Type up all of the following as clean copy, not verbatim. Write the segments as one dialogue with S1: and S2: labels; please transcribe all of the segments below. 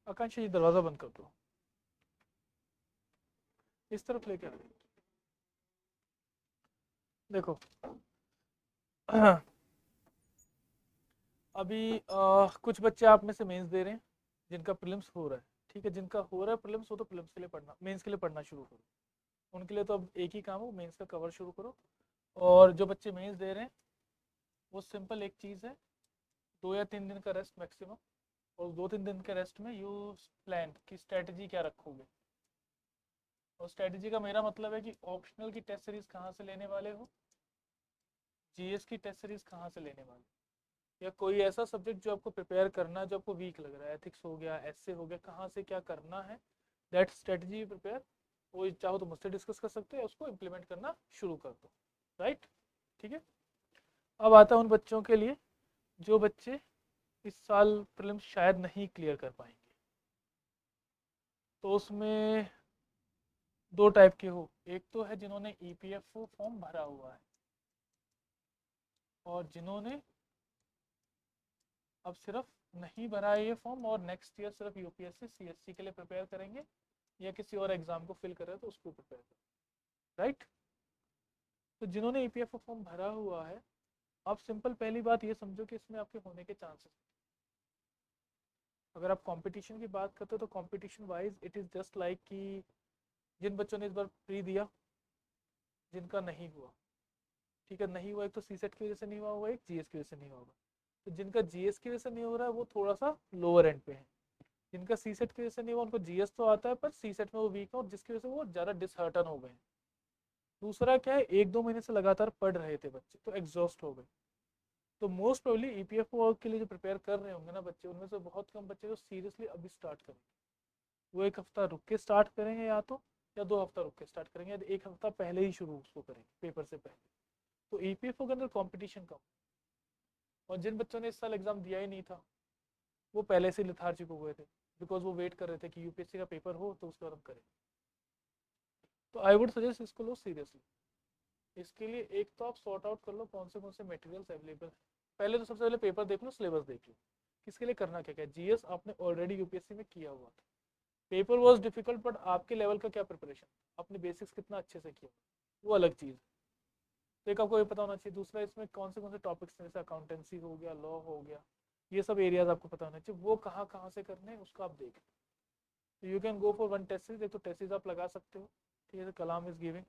S1: आकांक्षा ये दरवाजा बंद कर दो, इस तरफ लेके आ। देखो अभी कुछ बच्चे आप में से मेंस दे रहे हैं जिनका प्रीलिम्स हो रहा है, ठीक है, जिनका हो रहा है प्रीलिम्स, हो तो प्रीलिम्स के लिए पढ़ना, मेंस के लिए पढ़ना शुरू करो। उनके लिए तो अब एक ही काम हो, मेंस का कवर शुरू करो। और जो बच्चे मेंस दे रहे हैं वो सिंपल एक चीज़ है, 2 या 3 दिन का रेस्ट मैक्सिमम। और 2-3 दिन के रेस्ट में यू प्लान की स्ट्रेटजी क्या रखोगे। और स्ट्रेटजी का मेरा मतलब है कि ऑप्शनल की टेस्ट सीरीज कहाँ से लेने वाले हो, जीएस की टेस्ट सीरीज कहाँ से लेने वाले, या कोई ऐसा सब्जेक्ट जो आपको प्रिपेयर करना है जो आपको वीक लग रहा है, एथिक्स हो गया, एसए हो गया, कहाँ से क्या करना है, दैट स्ट्रेटजी प्रिपेयर। वो चाहो तो मुझसे डिस्कस कर सकते हैं, उसको इम्प्लीमेंट करना शुरू कर दो। राइट, ठीक है। अब आता है उन बच्चों के लिए जो बच्चे इस साल प्रीलिम्स शायद नहीं क्लियर कर पाएंगे। तो उसमें दो टाइप के हो, एक तो है जिन्होंने ईपीएफओ फॉर्म भरा हुआ है और जिन्होंने अब सिर्फ नहीं भरा है ये फॉर्म और नेक्स्ट ईयर सिर्फ यूपीएससी सीएससी के लिए प्रिपेयर करेंगे या किसी और एग्जाम को फिल कर रहे हैं तो उसको प्रिपेयर करें। राइट, तो जिन्होंने ईपीएफओ फॉर्म भरा हुआ है, आप सिंपल पहली बात ये समझो कि इसमें आपके होने के चांसेस, अगर आप कंपटीशन की बात करते हो तो competition wise it is just like कि जिन बच्चों ने इस बार प्री दिया, जिनका नहीं हुआ, ठीक है, नहीं हुआ, एक तो सीसेट की वजह से नहीं हुआ होगा, एक जीएस की वजह से नहीं हुआ होगा। तो जिनका जीएस की वजह से नहीं हो रहा है वो थोड़ा सा लोअर एंड पे है, जिनका सीसेट की वजह से नहीं हुआ उनको जीएस तो आता है पर सीसेट में वो वीक है और जिसकी वजह से वो ज़्यादा डिसहर्टन हो गए। दूसरा क्या है, 1-2 महीने से लगातार पढ़ रहे थे बच्चे तो एग्जॉस्ट हो गए। तो मोस्ट प्रोबेबली ईपीएफओ के लिए जो प्रिपेयर कर रहे होंगे ना बच्चे, उनमें से बहुत कम बच्चे जो सीरियसली अभी स्टार्ट करेंगे। वो एक हफ्ता रुक के स्टार्ट करेंगे या तो, या 2 हफ्ता रुक के स्टार्ट करेंगे, या एक हफ्ता पहले ही शुरू उसको करेंगे पेपर से पहले। तो ईपीएफओ के अंदर कॉम्पिटिशन कम। और जिन बच्चों ने इस साल एग्जाम दिया ही नहीं था वो पहले से लिथार्जिक हो गए थे, बिकॉज वो वेट कर रहे थे कि यूपीएससी का पेपर हो तो उसके बाद हम करें। तो आई वुड सजेस्ट इसको लो सीरियसली। इसके लिए एक तो आप सॉर्ट आउट कर लो कौन से मटेरियल्स अवेलेबल है। पहले तो सबसे पहले पेपर देख लो, सिलेबस देख लो, किसके लिए करना क्या क्या। जीएस आपने ऑलरेडी यूपीएससी में किया हुआ था, पेपर वॉज डिफिकल्ट बट आपके लेवल का क्या प्रिपरेशन, आपने बेसिक्स कितना अच्छे से किया, वो अलग चीज़। तो एक आपको ये पता होना चाहिए। दूसरा, इसमें कौन से टॉपिक्स हैं, जैसे अकाउंटेंसी हो गया, लॉ हो गया, ये सब एरियाज आपको पता होना चाहिए, वो कहाँ कहाँ से करने हैं उसको आप देख। तो you can go for one test series, एक तो टेस्ट सीरीज आप लगा सकते हो, ठीक है, कलाम इज गिविंग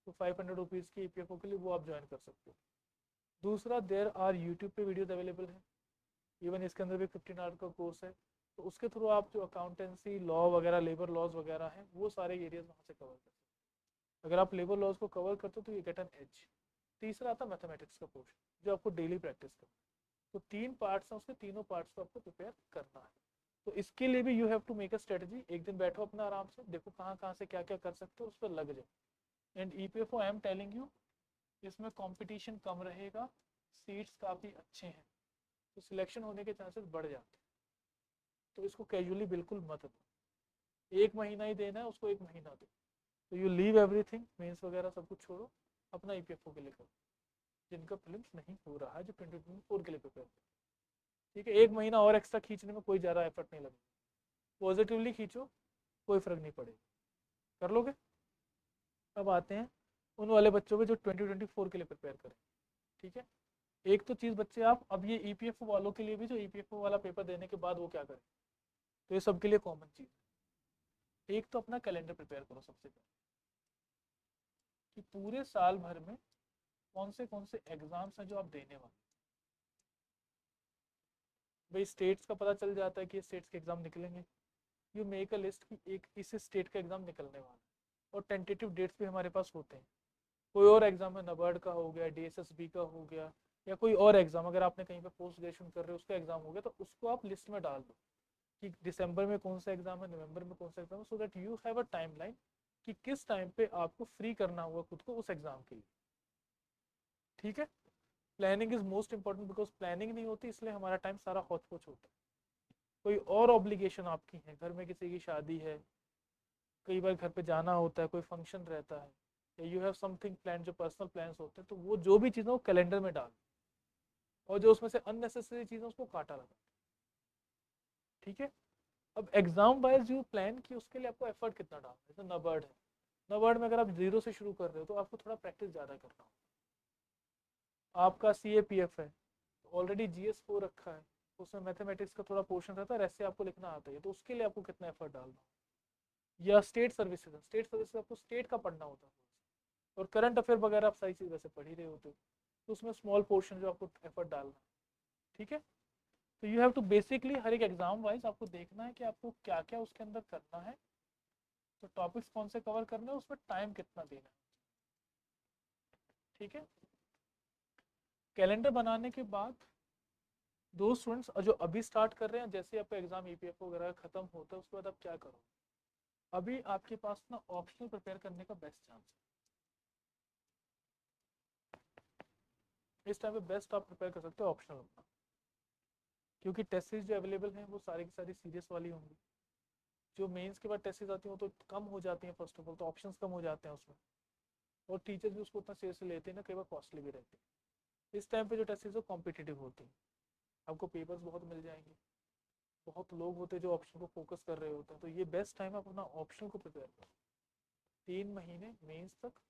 S1: तो 500 रुपीज़ की ईपीएफओ के लिए वो आप ज्वाइन कर सकते हो। दूसरा, देर आर यूट्यूब पे वीडियोज अवेलेबल है, इवन इसके अंदर भी 15 आवर का कोर्स है, तो उसके थ्रू आप जो अकाउंटेंसी लॉ वगैरह, लेबर लॉज वगैरह हैं, वो सारे एरियाज वहाँ से कवर कर सकते हो। अगर आप लेबर लॉज को कवर करते हो तो यू गेट एन एज। तीसरा आता है मैथमेटिक्स का पोर्शन जो आपको डेली प्रैक्टिस करना है। तो 3 पार्ट्स हैं उसके, तीनों पार्ट्स को आपको प्रिपेयर करना है। तो इसके लिए भी you have to make a strategy. एक दिन बैठो अपना आराम से, देखो कहाँ कहाँ से क्या क्या कर सकते हो, उस पर लग जाओ। And EPFO I am telling you, इसमें कंपटीशन कम रहेगा, सीट्स काफ़ी अच्छे हैं, तो सिलेक्शन होने के चांसेस बढ़ जाते हैं। तो इसको कैजुअली बिल्कुल मत दो, 1 महीना ही देना है उसको, 1 महीना दो। तो यू लीव एवरीथिंग, मेंस वगैरह सब कुछ छोड़ो, अपना ईपीएफओ के लिए करो, जिनका प्रीलिम्स नहीं हो रहा है, जो 2024 के लिए प्रिपेयर करो। ठीक है, 1 महीना और एक्स्ट्रा खींचने में कोई ज़्यादा एफर्ट नहीं लगेगा, पॉजिटिवली खींचो, कोई फर्क नहीं पड़ेगा, कर लोगे। अब आते हैं उन वाले बच्चों पे जो 2024 के लिए प्रिपेयर करें। ठीक है, एक तो चीज़ बच्चे, आप अब ये ईपीएफओ वालों के लिए भी जो ईपीएफओ वाला पेपर देने के बाद वो क्या करें, तो ये सबके लिए कॉमन चीज़। एक तो अपना कैलेंडर प्रिपेयर करो सबसे पहले, कि पूरे साल भर में कौन से एग्जाम्स हैं जो आप देने वाले। भाई स्टेट्स का पता चल जाता है कि स्टेट्स के एग्जाम निकलेंगे, यू मेक अ लिस्ट कि एक इस स्टेट का एग्जाम निकलने वाला है, और टेंटेटिव डेट्स भी हमारे पास होते हैं। कोई और एग्जाम है, नबार्ड का हो गया, डीएसएसबी का हो गया, या कोई और एग्जाम अगर आपने कहीं पे पोस्ट ग्रेजुएशन कर रहे हो उसका एग्जाम हो गया, तो उसको आप लिस्ट में डाल दो कि दिसंबर में कौन सा एग्जाम है, नवंबर में कौन सा एग्जाम है, सो that you have a time line कि किस टाइम पे आपको फ्री करना होगा खुद को उस एग्जाम के लिए। ठीक है, planning is most important, because planning नहीं होती इसलिए हमारा टाइम सारा हौच पौच होता है। कोई और ऑब्लिगेशन आपकी है, घर में किसी की शादी है, कई बार घर पे जाना होता है, कोई फंक्शन रहता है, या यू हैव समथिंग प्लान, जो पर्सनल प्लान्स होते हैं, तो वो जो भी चीज़ें वो कैलेंडर में डाल, और जो उसमें से अननेसेसरी चीज़ें उसको काटा लगा। ठीक है, अब एग्जाम वाइज जो प्लान की उसके लिए आपको एफर्ट कितना डालना है, जैसे नबार्ड है, नबार्ड में अगर आप जीरो से शुरू कर रहे हो तो आपको थोड़ा प्रैक्टिस ज़्यादा करना होगा। आपका सी ए पी एफ है, ऑलरेडी जी एस 4 रखा है, उसमें मैथमेटिक्स का थोड़ा पोर्शन रहता है, ऐसे आपको लिखना आता है, तो उसके लिए आपको कितना एफर्ट डालना होगा। या स्टेट सर्विसेज है, स्टेट सर्विसेज आपको स्टेट का पढ़ना होता है, और करंट अफेयर वगैरह आप सारी चीज़ वैसे पढ़ ही रहे होते हो, तो उसमें स्मॉल पोर्शन जो आपको एफर्ट डालना है। ठीक है, तो यू हैव टू बेसिकली हर एक एग्जाम वाइज आपको देखना है कि आपको क्या क्या उसके अंदर करना है, तो टॉपिक्स कौन से कवर करने हैं, उसमें टाइम कितना देना है। ठीक है, कैलेंडर बनाने के बाद दो स्टूडेंट्स जो अभी स्टार्ट कर रहे हैं, जैसे आपका एग्जाम ईपीएफ वगैरह खत्म होता है उसके बाद आप क्या करो, अभी आपके पास ना ऑप्शनल प्रिपेयर करने का बेस्ट चांस है। इस टाइम पे बेस्ट आप प्रिपेयर कर सकते हो ऑप्शनल अपना, क्योंकि टेस्ट सीरीज जो अवेलेबल हैं वो सारी की सारी सीरियस वाली होंगी। जो मेंस के बाद टेस्ट सीरीज आती हैं वो तो कम हो जाती हैं, फर्स्ट ऑफ ऑल तो ऑप्शंस कम हो जाते हैं उसमें, और टीचर्स भी उसको उतना सीरियस लेते हैं ना, कई बार कॉस्टली भी रहती है। इस टाइम पे जो टेस्ट सीरीज वो कॉम्पिटिटिव होती है, आपको पेपर्स बहुत मिल जाएंगे, बहुत लोग होते हैं जो ऑप्शन को फोकस कर रहे होते हैं, तो ये बेस्ट टाइम है आप अपना ऑप्शनल को प्रिपेयर करो। 3 महीने मेंस तक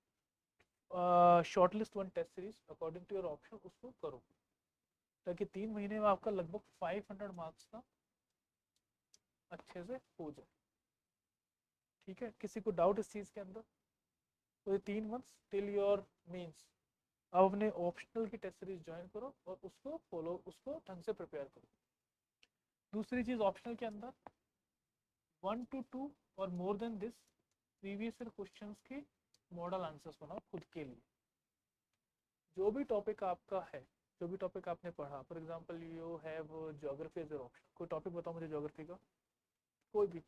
S1: short list one test series according to your option उसको करो, ताकि 3 महीने में आपका लगभग 500 मार्क्स का अच्छे से हो जाए। ठीक है, किसी को डाउट इस चीज़ के अंदर, तो ये 3 मंथ्स टिल योर मीन्स आप अपने ऑप्शनल की टेस्ट सीरीज ज्वाइन करो और उसको फॉलो, उसको ढंग से प्रिपेयर करो। दूसरी चीज़ ऑप्शनल के अंदर 1 to 2 और more than this previous year questions के मॉडल आंसर्स बनाओ खुद के लिए। जो भी टॉपिक आपका है, जो भी टॉपिक आपने पढ़ा, for example you have geography as your option, कोई टॉपिक बताओ मुझे ज्योग्राफी का, कोई भी।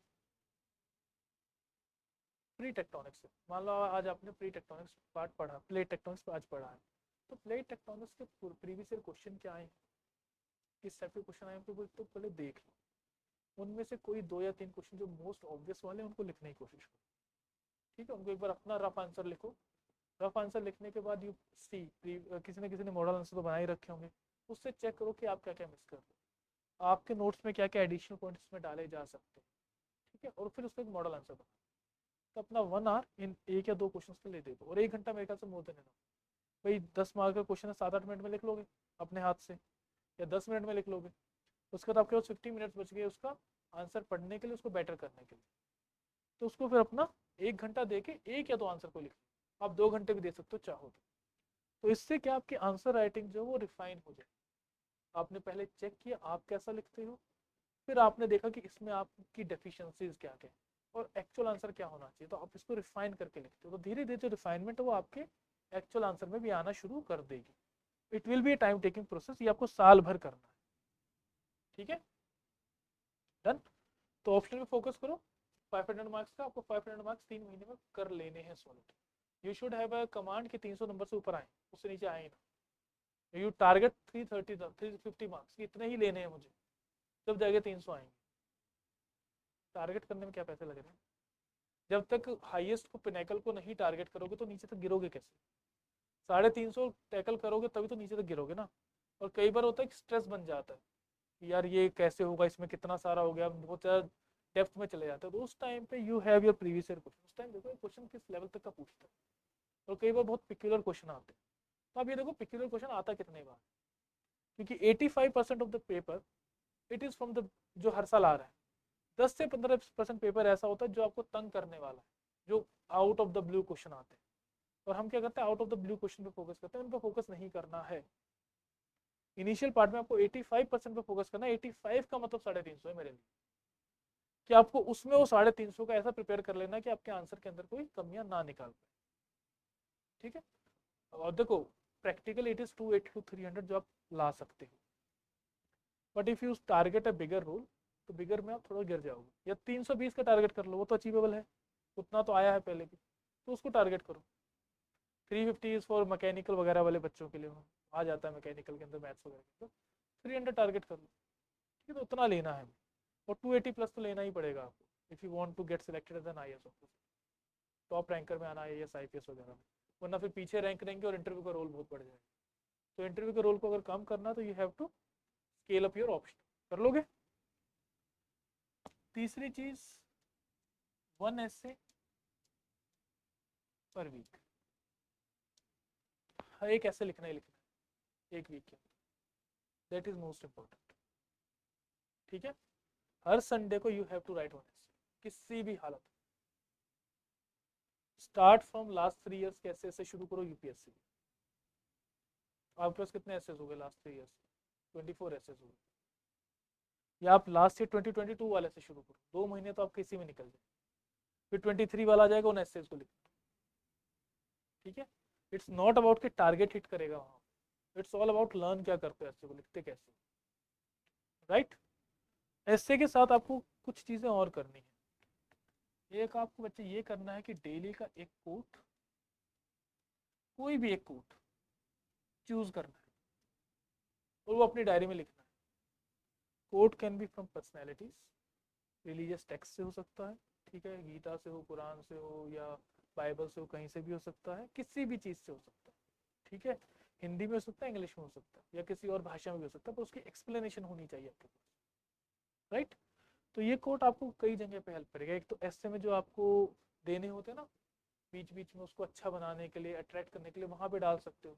S1: प्री टेक्टोनिक्स से मान लो आज आपने प्री टेक्टोनिक्स पार्ट पढ़ा, प्लेट टेक्टोनिक्स आज पढ़ा है, तो प्लेट टेक्टोनिक्स के प्रीवियस ईयर क्वेश्चन क्या आए, किस टाइप के क्वेश्चन आए तो पहले देख लो। उनमें से कोई 2 या 3 क्वेश्चन जो मोस्ट ऑब्वियस वाले उनको लिखने की कोशिश करो। ठीक है, उनको एक बार अपना रफ आंसर लिखो। रफ आंसर लिखने के बाद यू सी किसी न किसी ने मॉडल आंसर तो बना ही रखे होंगे, उससे चेक करो कि आप क्या क्या मिस कर रहे हो, आपके नोट्स में क्या क्या एडिशनल पॉइंट्स में डाले जा सकते हैं। ठीक है, और फिर उसका एक मॉडल आंसर बना, तो अपना 1 आवर इन 1 या 2 क्वेश्चन के लिए दे दो, और 1 घंटा मेरे ख्याल से मोर देन इनफ। भाई 10 मार्क का क्वेश्चन है, 7-8 मिनट में लिख लोगे अपने हाथ से, या 10 मिनट में लिख लोगे, उसके बाद आपके पास 50 मिनट्स बच गए उसका आंसर पढ़ने के लिए, उसको बेटर करने के लिए। तो उसको फिर अपना 1 घंटा दे के 1 या 2 आंसर को लिख लो, आप 2 घंटे भी दे सकते हो चाहो तो इससे क्या आपकी आंसर राइटिंग जो है वो रिफाइन हो जाए। आपने पहले चेक किया आप कैसा लिखते हो, फिर आपने देखा कि इसमें आपकी डेफिशिएंसीज क्या क्या और एक्चुअल आंसर क्या होना चाहिए, तो आप इसको रिफाइन करके लिखते हो, तो धीरे धीरे जो रिफाइनमेंट है वो आपके एक्चुअल आंसर में भी आना शुरू कर देगी। It will be A time taking process, ये आपको साल भर करना है। ठीक है, डन। तो ऑप्शन में फोकस करो, 500 मार्क्स का आपको 500 मार्क्स 3 महीने में कर लेने हैं solid. You should have a command कि 300 नंबर से ऊपर आए, उससे नीचे आए ना। यू टारगेट 350 मार्क्स इतने ही लेने हैं मुझे, जब जाएगा 300 आएंगे। टारगेट करने में क्या पैसे लग रहे हैं, जब तक हाईएस्ट को पिनेकल को नहीं टारगेट करोगे तो नीचे तक गिरोगे कैसे। 350 टैकल करोगे तभी तो नीचे तक गिरोगे ना। और कई बार होता है कि स्ट्रेस बन जाता है कि यार ये कैसे होगा, इसमें कितना सारा हो गया, बहुत ज़्यादा डेप्थ में चले जाते हैं, तो उस टाइम पे you have your previous year question, उस टाइम देखो क्वेश्चन किस लेवल तक का पूछता है। और कई बार बहुत पिक्यूलर क्वेश्चन आते हैं, तो आप ये देखो पिक्यूलर क्वेश्चन आता कितने बार, क्योंकि 85% of the paper it is from the जो हर साल आ रहा है, 10 से 15% पेपर ऐसा होता है जो आपको तंग करने वाला है, जो out of the blue question आते हैं, और हम क्या करते हैं out of the blue question पे फोकस करते हैं, उन पर फोकस नहीं करना है। इनिशियल पार्ट में आपको 85% पे फोकस करना है, 85 का मतलब 350 है मेरे लिए, कि आपको उसमें वो 350 का ऐसा प्रिपेयर कर लेना कि आपके आंसर के अंदर कोई कमियां ना निकाल पाए। ठीक है, और देखो प्रैक्टिकल इट इज 280 to 300 जो आप ला सकते हो, but if you target a bigger role तो बिगर में आप थोड़ा गिर जाओगे, या 320 का टारगेट कर लो, वो तो अचीवेबल है, उतना तो आया है पहले भी, तो उसको टारगेट करो। 350 इज फॉर मैकेनिकल वगैरह वाले बच्चों के लिए, आ जाता है मैकेनिकल के अंदर मैथ्स वगैरह, तो 300 टारगेट कर लो। ठीक है, तो उतना लेना है, और 280 प्लस तो लेना ही पड़ेगा आपको if you want to get selected as an IAS officer, top ranker में आना आईएएस आईपीएस वगैरह में, वरना फिर पीछे रैंक रहेंगे और इंटरव्यू का रोल बहुत बढ़ जाएगा। तो इंटरव्यू के रोल को अगर कम करना तो you have to scale up your option, कर लोगे। तीसरी चीज 1 essay पर वीक, एक ऐसे लिखना ही लिखना है एक वीक के, दैट इज मोस्ट इम्पोर्टेंट। ठीक है, हर संडे को you have to write 1 essay किसी भी हालत में। स्टार्ट फ्रॉम लास्ट 3 years के ऐसे ऐसे शुरू करो यूपीएससी। आपके पास कितने एसेस हो गए लास्ट 3 years? 24 एसेस हो गए। या आप लास्ट ईयर 2022 वाले से शुरू करो, 2 महीने तो आप किसी में निकल जाए, फिर 23 वाला आ जाएगा उन एसेस को लिखना। ठीक है, इट्स नॉट अबाउट कि टारगेट हिट करेगा वहाँ, इट्स ऑल अबाउट लर्न क्या करते हो ऐसे को लिखते कैसे, राइट। ऐसे के साथ आपको कुछ चीज़ें और करनी है। एक आपको बच्चे ये करना है कि डेली का एक कोट, कोई भी एक कोट चूज करना है और वो अपनी डायरी में लिखना है। Quote can be from personalities, religious text से हो सकता है, ठीक है, गीता से हो, कुरान से हो, या बाइबल से हो, कहीं से भी हो सकता है, किसी भी चीज़ से हो सकता है। ठीक है, हिंदी में हो सकता है, इंग्लिश में हो सकता है, या किसी और भाषा में भी हो सकता है, पर उसकी एक्सप्लेनेशन होनी चाहिए आपके पास, राइट। तो ये कोट आपको कई जगह पे हेल्प करेगा। एक तो ऐसे में जो आपको देने होते हैं ना बीच बीच में, उसको अच्छा बनाने के लिए, अट्रैक्ट करने के लिए वहां पे डाल सकते हो।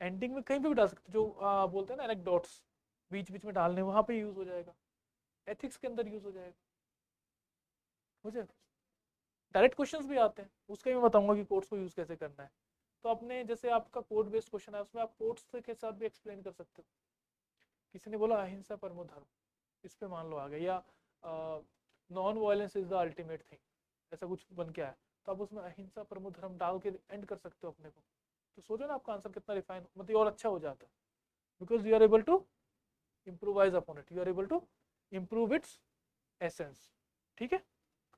S1: एंडिंग में कहीं पे भी डाल सकते हो, जो बोलते हैं ना एनेक्डोट्स, बीच बीच में डालने, वहां पे यूज हो जाएगा। एथिक्स के अंदर यूज हो जाएगा, हो जाएगा। डायरेक्ट क्वेश्चंस भी आते हैं, उसका मैं बताऊंगा कि कोट्स को यूज कैसे करना है। तो अपने जैसे आपका कोट बेस्ड क्वेश्चन है, उसमें आप कोट्स के साथ भी एक्सप्लेन कर सकते हो। किसी ने बोला अहिंसा परमो धर्म, इस पे मान लो आ गया, या non violence is the ultimate thing, ऐसा कुछ बन के आया, तो आप उसमें अहिंसा परमो धर्म डाल के एंड कर सकते हो अपने को। तो सोचो ना आपका आंसर कितना रिफाइन, मतलब और अच्छा हो जाता है, because you are able to improvise upon it, you are able to improve its essence. ठीक है,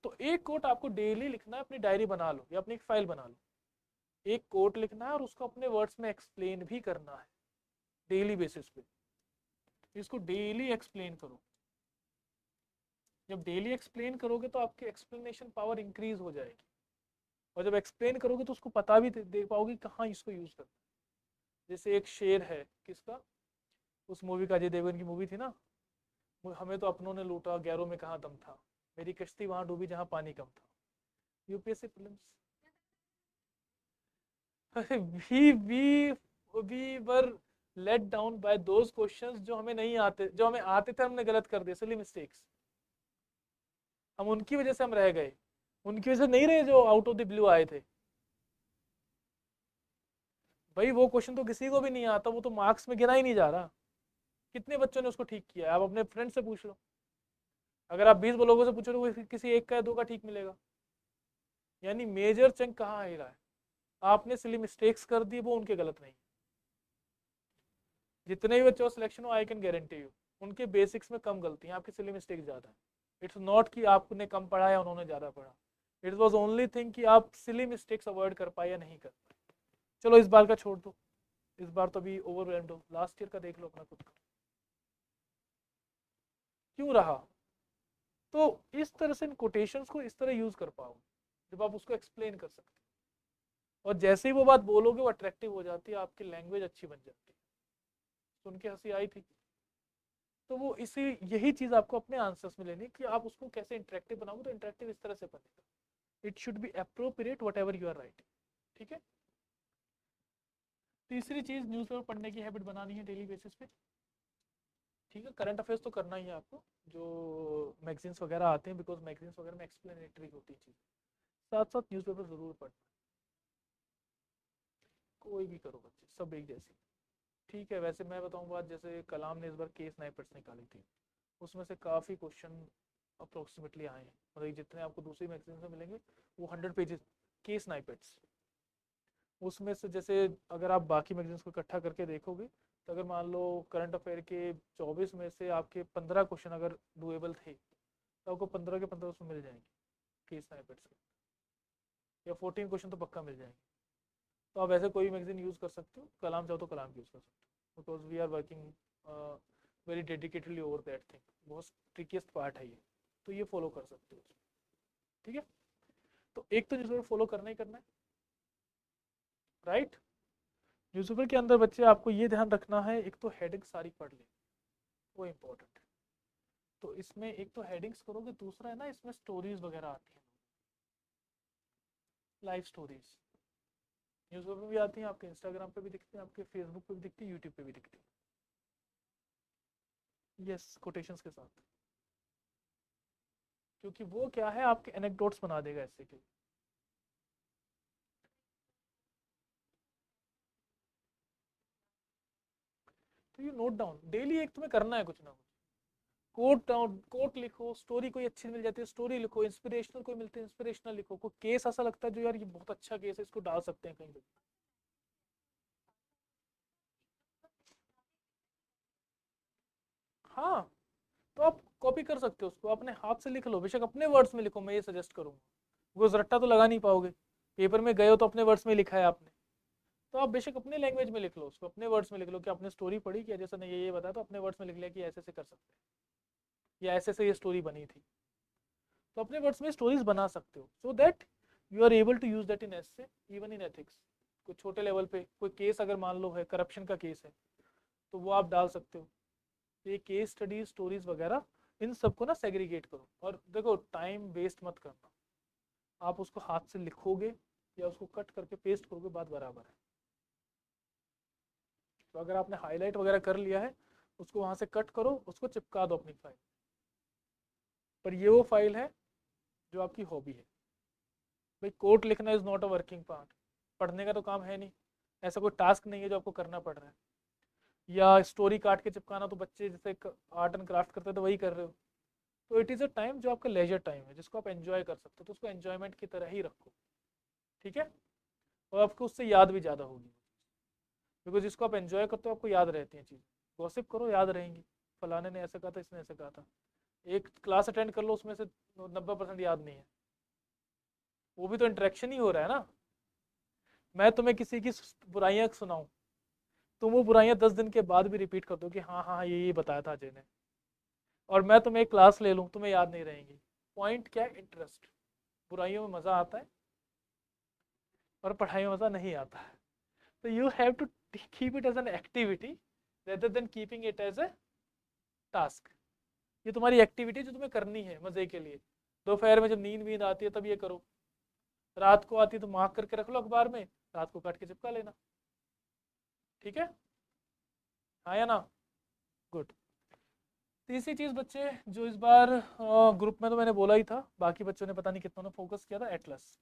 S1: तो एक कोट आपको डेली लिखना है, अपनी डायरी बना लो या अपनी एक फाइल बना लो, एक कोट लिखना है और उसको अपने वर्ड्स में एक्सप्लेन भी करना है डेली बेसिस पे। इसको डेली एक्सप्लेन करो, जब डेली एक्सप्लेन करोगे तो आपकी एक्सप्लेनेशन पावर इंक्रीज हो जाएगी, और जब एक्सप्लेन करोगे तो उसको पता भी दे पाओगे कहाँ इसको यूज करना है। जैसे एक शेर है किसका, उस मूवी का, अजय देवगन की मूवी थी ना, हमें तो अपनों ने लूटा, गैरों में कहाँ दम था, मेरी कश्ती वहां डूबी जहाँ पानी कम था। UPSC prelims, we were let down by those questions जो हमें नहीं आते, जो हमें आते थे हमने गलत कर दिए, सिली मिस्टेक्स, हम उनकी वजह से हम रह गए, उनकी वजह से नहीं रहे जो आउट ऑफ द ब्लू आए थे। भाई वो क्वेश्चन तो किसी को भी नहीं आता, वो तो मार्क्स में गिना ही नहीं जा रहा, कितने बच्चों ने उसको ठीक किया है, आप अपने फ्रेंड से पूछ लो। अगर आप 20 लोगों से पूछोगे तो किसी एक का या 2 का ठीक मिलेगा। यानी मेजर चंक कहाँ आ रहा है, आपने सिली मिस्टेक्स कर दी, वो उनके गलत नहीं। जितने भी बच्चों सिलेक्शन हो, आई कैन गारंटी यू उनके बेसिक्स में कम गलती है, आपकी सिली मिस्टेक ज्यादा है। इट्स नॉट कि आपने कम पढ़ा या उन्होंने ज्यादा पढ़ा, इट वॉज ओनली थिंग कि आप सिली मिस्टेक्स अवॉइड कर पाए या नहीं कर पाए। चलो इस बार का छोड़ दो, इस बार तो अभी ओवरवेल्म्ड हो, लास्ट ईयर का देख लो अपना खुद का क्यों रहा। तो इस तरह से इन कोटेशंस को इस तरह यूज कर पाओ जब आप उसको एक्सप्लेन कर सकते हो, और जैसे ही वो बात बोलोगे वो अट्रैक्टिव हो जाती है, आपकी लैंग्वेज अच्छी बन जाती है। सुन के हंसी आई थी, तो वो इसी यही चीज आपको अपने आंसर्स में लेनी है कि आप उसको कैसे इंटरेक्टिव बनाओगे, तो इंटरेक्टिव इस तरह से बनेगा, it should be appropriate whatever you are writing. ठीक है, तीसरी चीज न्यूज़पेपर पढ़ने की हैबिट बनानी है डेली बेसिस पे। ठीक है, करंट अफेयर्स तो करना ही है आपको, जो मैगजीन्स वगैरह आते हैं, बिकॉज मैगजीन्स वगैरह में एक्सप्लेनेटरी होती है चीज़, साथ साथ न्यूज़पेपर जरूर पढ़ना, कोई भी करो बच्चे सब एक जैसी। ठीक है, वैसे मैं बताऊँ बात, जैसे कलाम ने इस बार केस स्नाइपर्स निकाली थी, उसमें से काफ़ी क्वेश्चन अप्रोक्सीमेटली आए हैं, मतलब जितने आपको दूसरी मैगजीन में मिलेंगे वो 100 पेजेस केस स्नाइपर्स। उसमें से जैसे अगर आप बाकी मैगजीन्स को इकट्ठा करके देखोगे, तो अगर मान लो करंट अफेयर के 24 में से आपके 15 क्वेश्चन अगर डुएबल थे, तो आपको 15 के 15 उसमें मिल जाएंगे केस स्नाइपर्स के, या 14 क्वेश्चन तो पक्का मिल जाएंगे। तो आप ऐसे कोई भी मैगजीन यूज़ कर सकते हो, कलाम चाहो तो कलाम यूज़ कर सकते हो, because we are working very dedicatedly over that thing, बहुत ट्रिकीस्ट पार्ट है ये, तो ये फॉलो कर सकते हो। ठीक है, तो एक तो न्यूज़पेपर फॉलो करना ही करना है, राइट। न्यूज़पेपर के अंदर बच्चे आपको ये ध्यान रखना है, एक तो हेडिंग सारी पढ़ ले, वो इम्पोर्टेंट है। तो इसमें एक तो हेडिंग्स करोगे, दूसरा है ना इसमें स्टोरीज वगैरह आती हैं, लाइव स्टोरीज न्यूज़पेपर में भी आती हैं, आपके इंस्टाग्राम पे भी दिखती हैं, आपके फेसबुक पे भी दिखती है, यूट्यूब पे भी दिखती है, यस कोटेशंस के साथ, क्योंकि वो क्या है आपके एनेक्डोट्स बना देगा ऐसे के। तो ये नोट डाउन डेली, एक तुम्हें करना है कुछ ना कुछ, कोट डाउन, कोट लिखो, स्टोरी कोई अच्छी मिल जाती है स्टोरी लिखो, इंस्पिरेशनल कोई मिलते हैं इंस्पिरेशनल लिखो, कोई केस ऐसा लगता है जो यार ये बहुत अच्छा केस है इसको डाल सकते हैं कहीं पे। हाँ, तो आप कॉपी कर सकते हो उसको, अपने हाथ से लिख लो, बेशक अपने वर्ड्स में लिखो, मैं ये सजेस्ट करूंगा, वो रट्टा तो लगा नहीं पाओगे, पेपर में गए हो तो अपने वर्ड्स में लिखा है आपने, तो आप बेशक अपने लैंग्वेज में लिख लो उसको, अपने वर्ड्स में लिख लो कि आपने स्टोरी पढ़ी कि जैसा नहीं ये बताया, तो अपने वर्ड्स में लिख लिया कि ऐसे से कर सकते हैं या ऐसे से ये स्टोरी बनी थी, तो अपने वर्ड्स में स्टोरीज बना सकते हो, so that you are able to use that in essay, even in ethics, कोई छोटे लेवल पे कोई केस अगर मान लो है करप्शन का केस है तो वो आप डाल सकते हो। तो ये केस स्टडीज स्टोरीज वगैरह इन सबको ना सेग्रीगेट करो, और देखो टाइम वेस्ट मत करना, आप उसको हाथ से लिखोगे या उसको कट करके पेस्ट करोगे बात बराबर है। तो अगर आपने हाईलाइट वगैरह कर लिया है उसको वहां से कट करो, उसको चिपका दो अपनी फाइल पर, ये वो फाइल है जो आपकी हॉबी है। भाई कोड लिखना is not a working part, पढ़ने का तो काम है नहीं, ऐसा कोई टास्क नहीं है जो आपको करना पड़ रहा है, या स्टोरी काट के चिपकाना तो बच्चे जैसे आर्ट एंड क्राफ्ट करते हैं तो वही कर रहे हो, तो इट इज़ अ टाइम जो आपका लेजर टाइम है जिसको आप एंजॉय कर सकते हो, तो उसको एंजॉयमेंट की तरह ही रखो, ठीक है, और आपको उससे याद भी ज़्यादा होगी, बिकॉज जिसको आप एंजॉय करते हो आपको याद रहती हैं चीज़, गॉसिप करो याद रहेंगी, फलाने ने ऐसा कहा था इसने ऐसा कहा था, एक क्लास अटेंड कर लो उसमें से 90% याद नहीं है, वो भी तो इंटरेक्शन ही हो रहा है ना, मैं तुम्हें किसी की बुराइयां सुनाऊं, तुम वो बुराइयां 10 दिन के बाद भी रिपीट कर दो कि हाँ हाँ ये बताया था अजय ने, और मैं तुम्हें एक क्लास ले लूँ तुम्हें याद नहीं रहेंगी, पॉइंट क्या है, इंटरेस्ट, बुराइयों में मज़ा आता है और पढ़ाई में मज़ा नहीं आता है, तो you have to keep it as an activity rather than keeping it as a task, ये तुम्हारी एक्टिविटी जो तुम्हें करनी है मज़े के लिए, दोपहर में जब नींद वींद आती है तब ये करो, रात को आती है तो मार्क करके रख लो अखबार में, रात को काट के चिपका लेना, ठीक है, हाँ या ना, गुड। तीसरी चीज बच्चे जो इस बार ग्रुप में तो मैंने बोला ही था, बाकी बच्चों ने पता नहीं कितनों ने फोकस किया था, एटलस।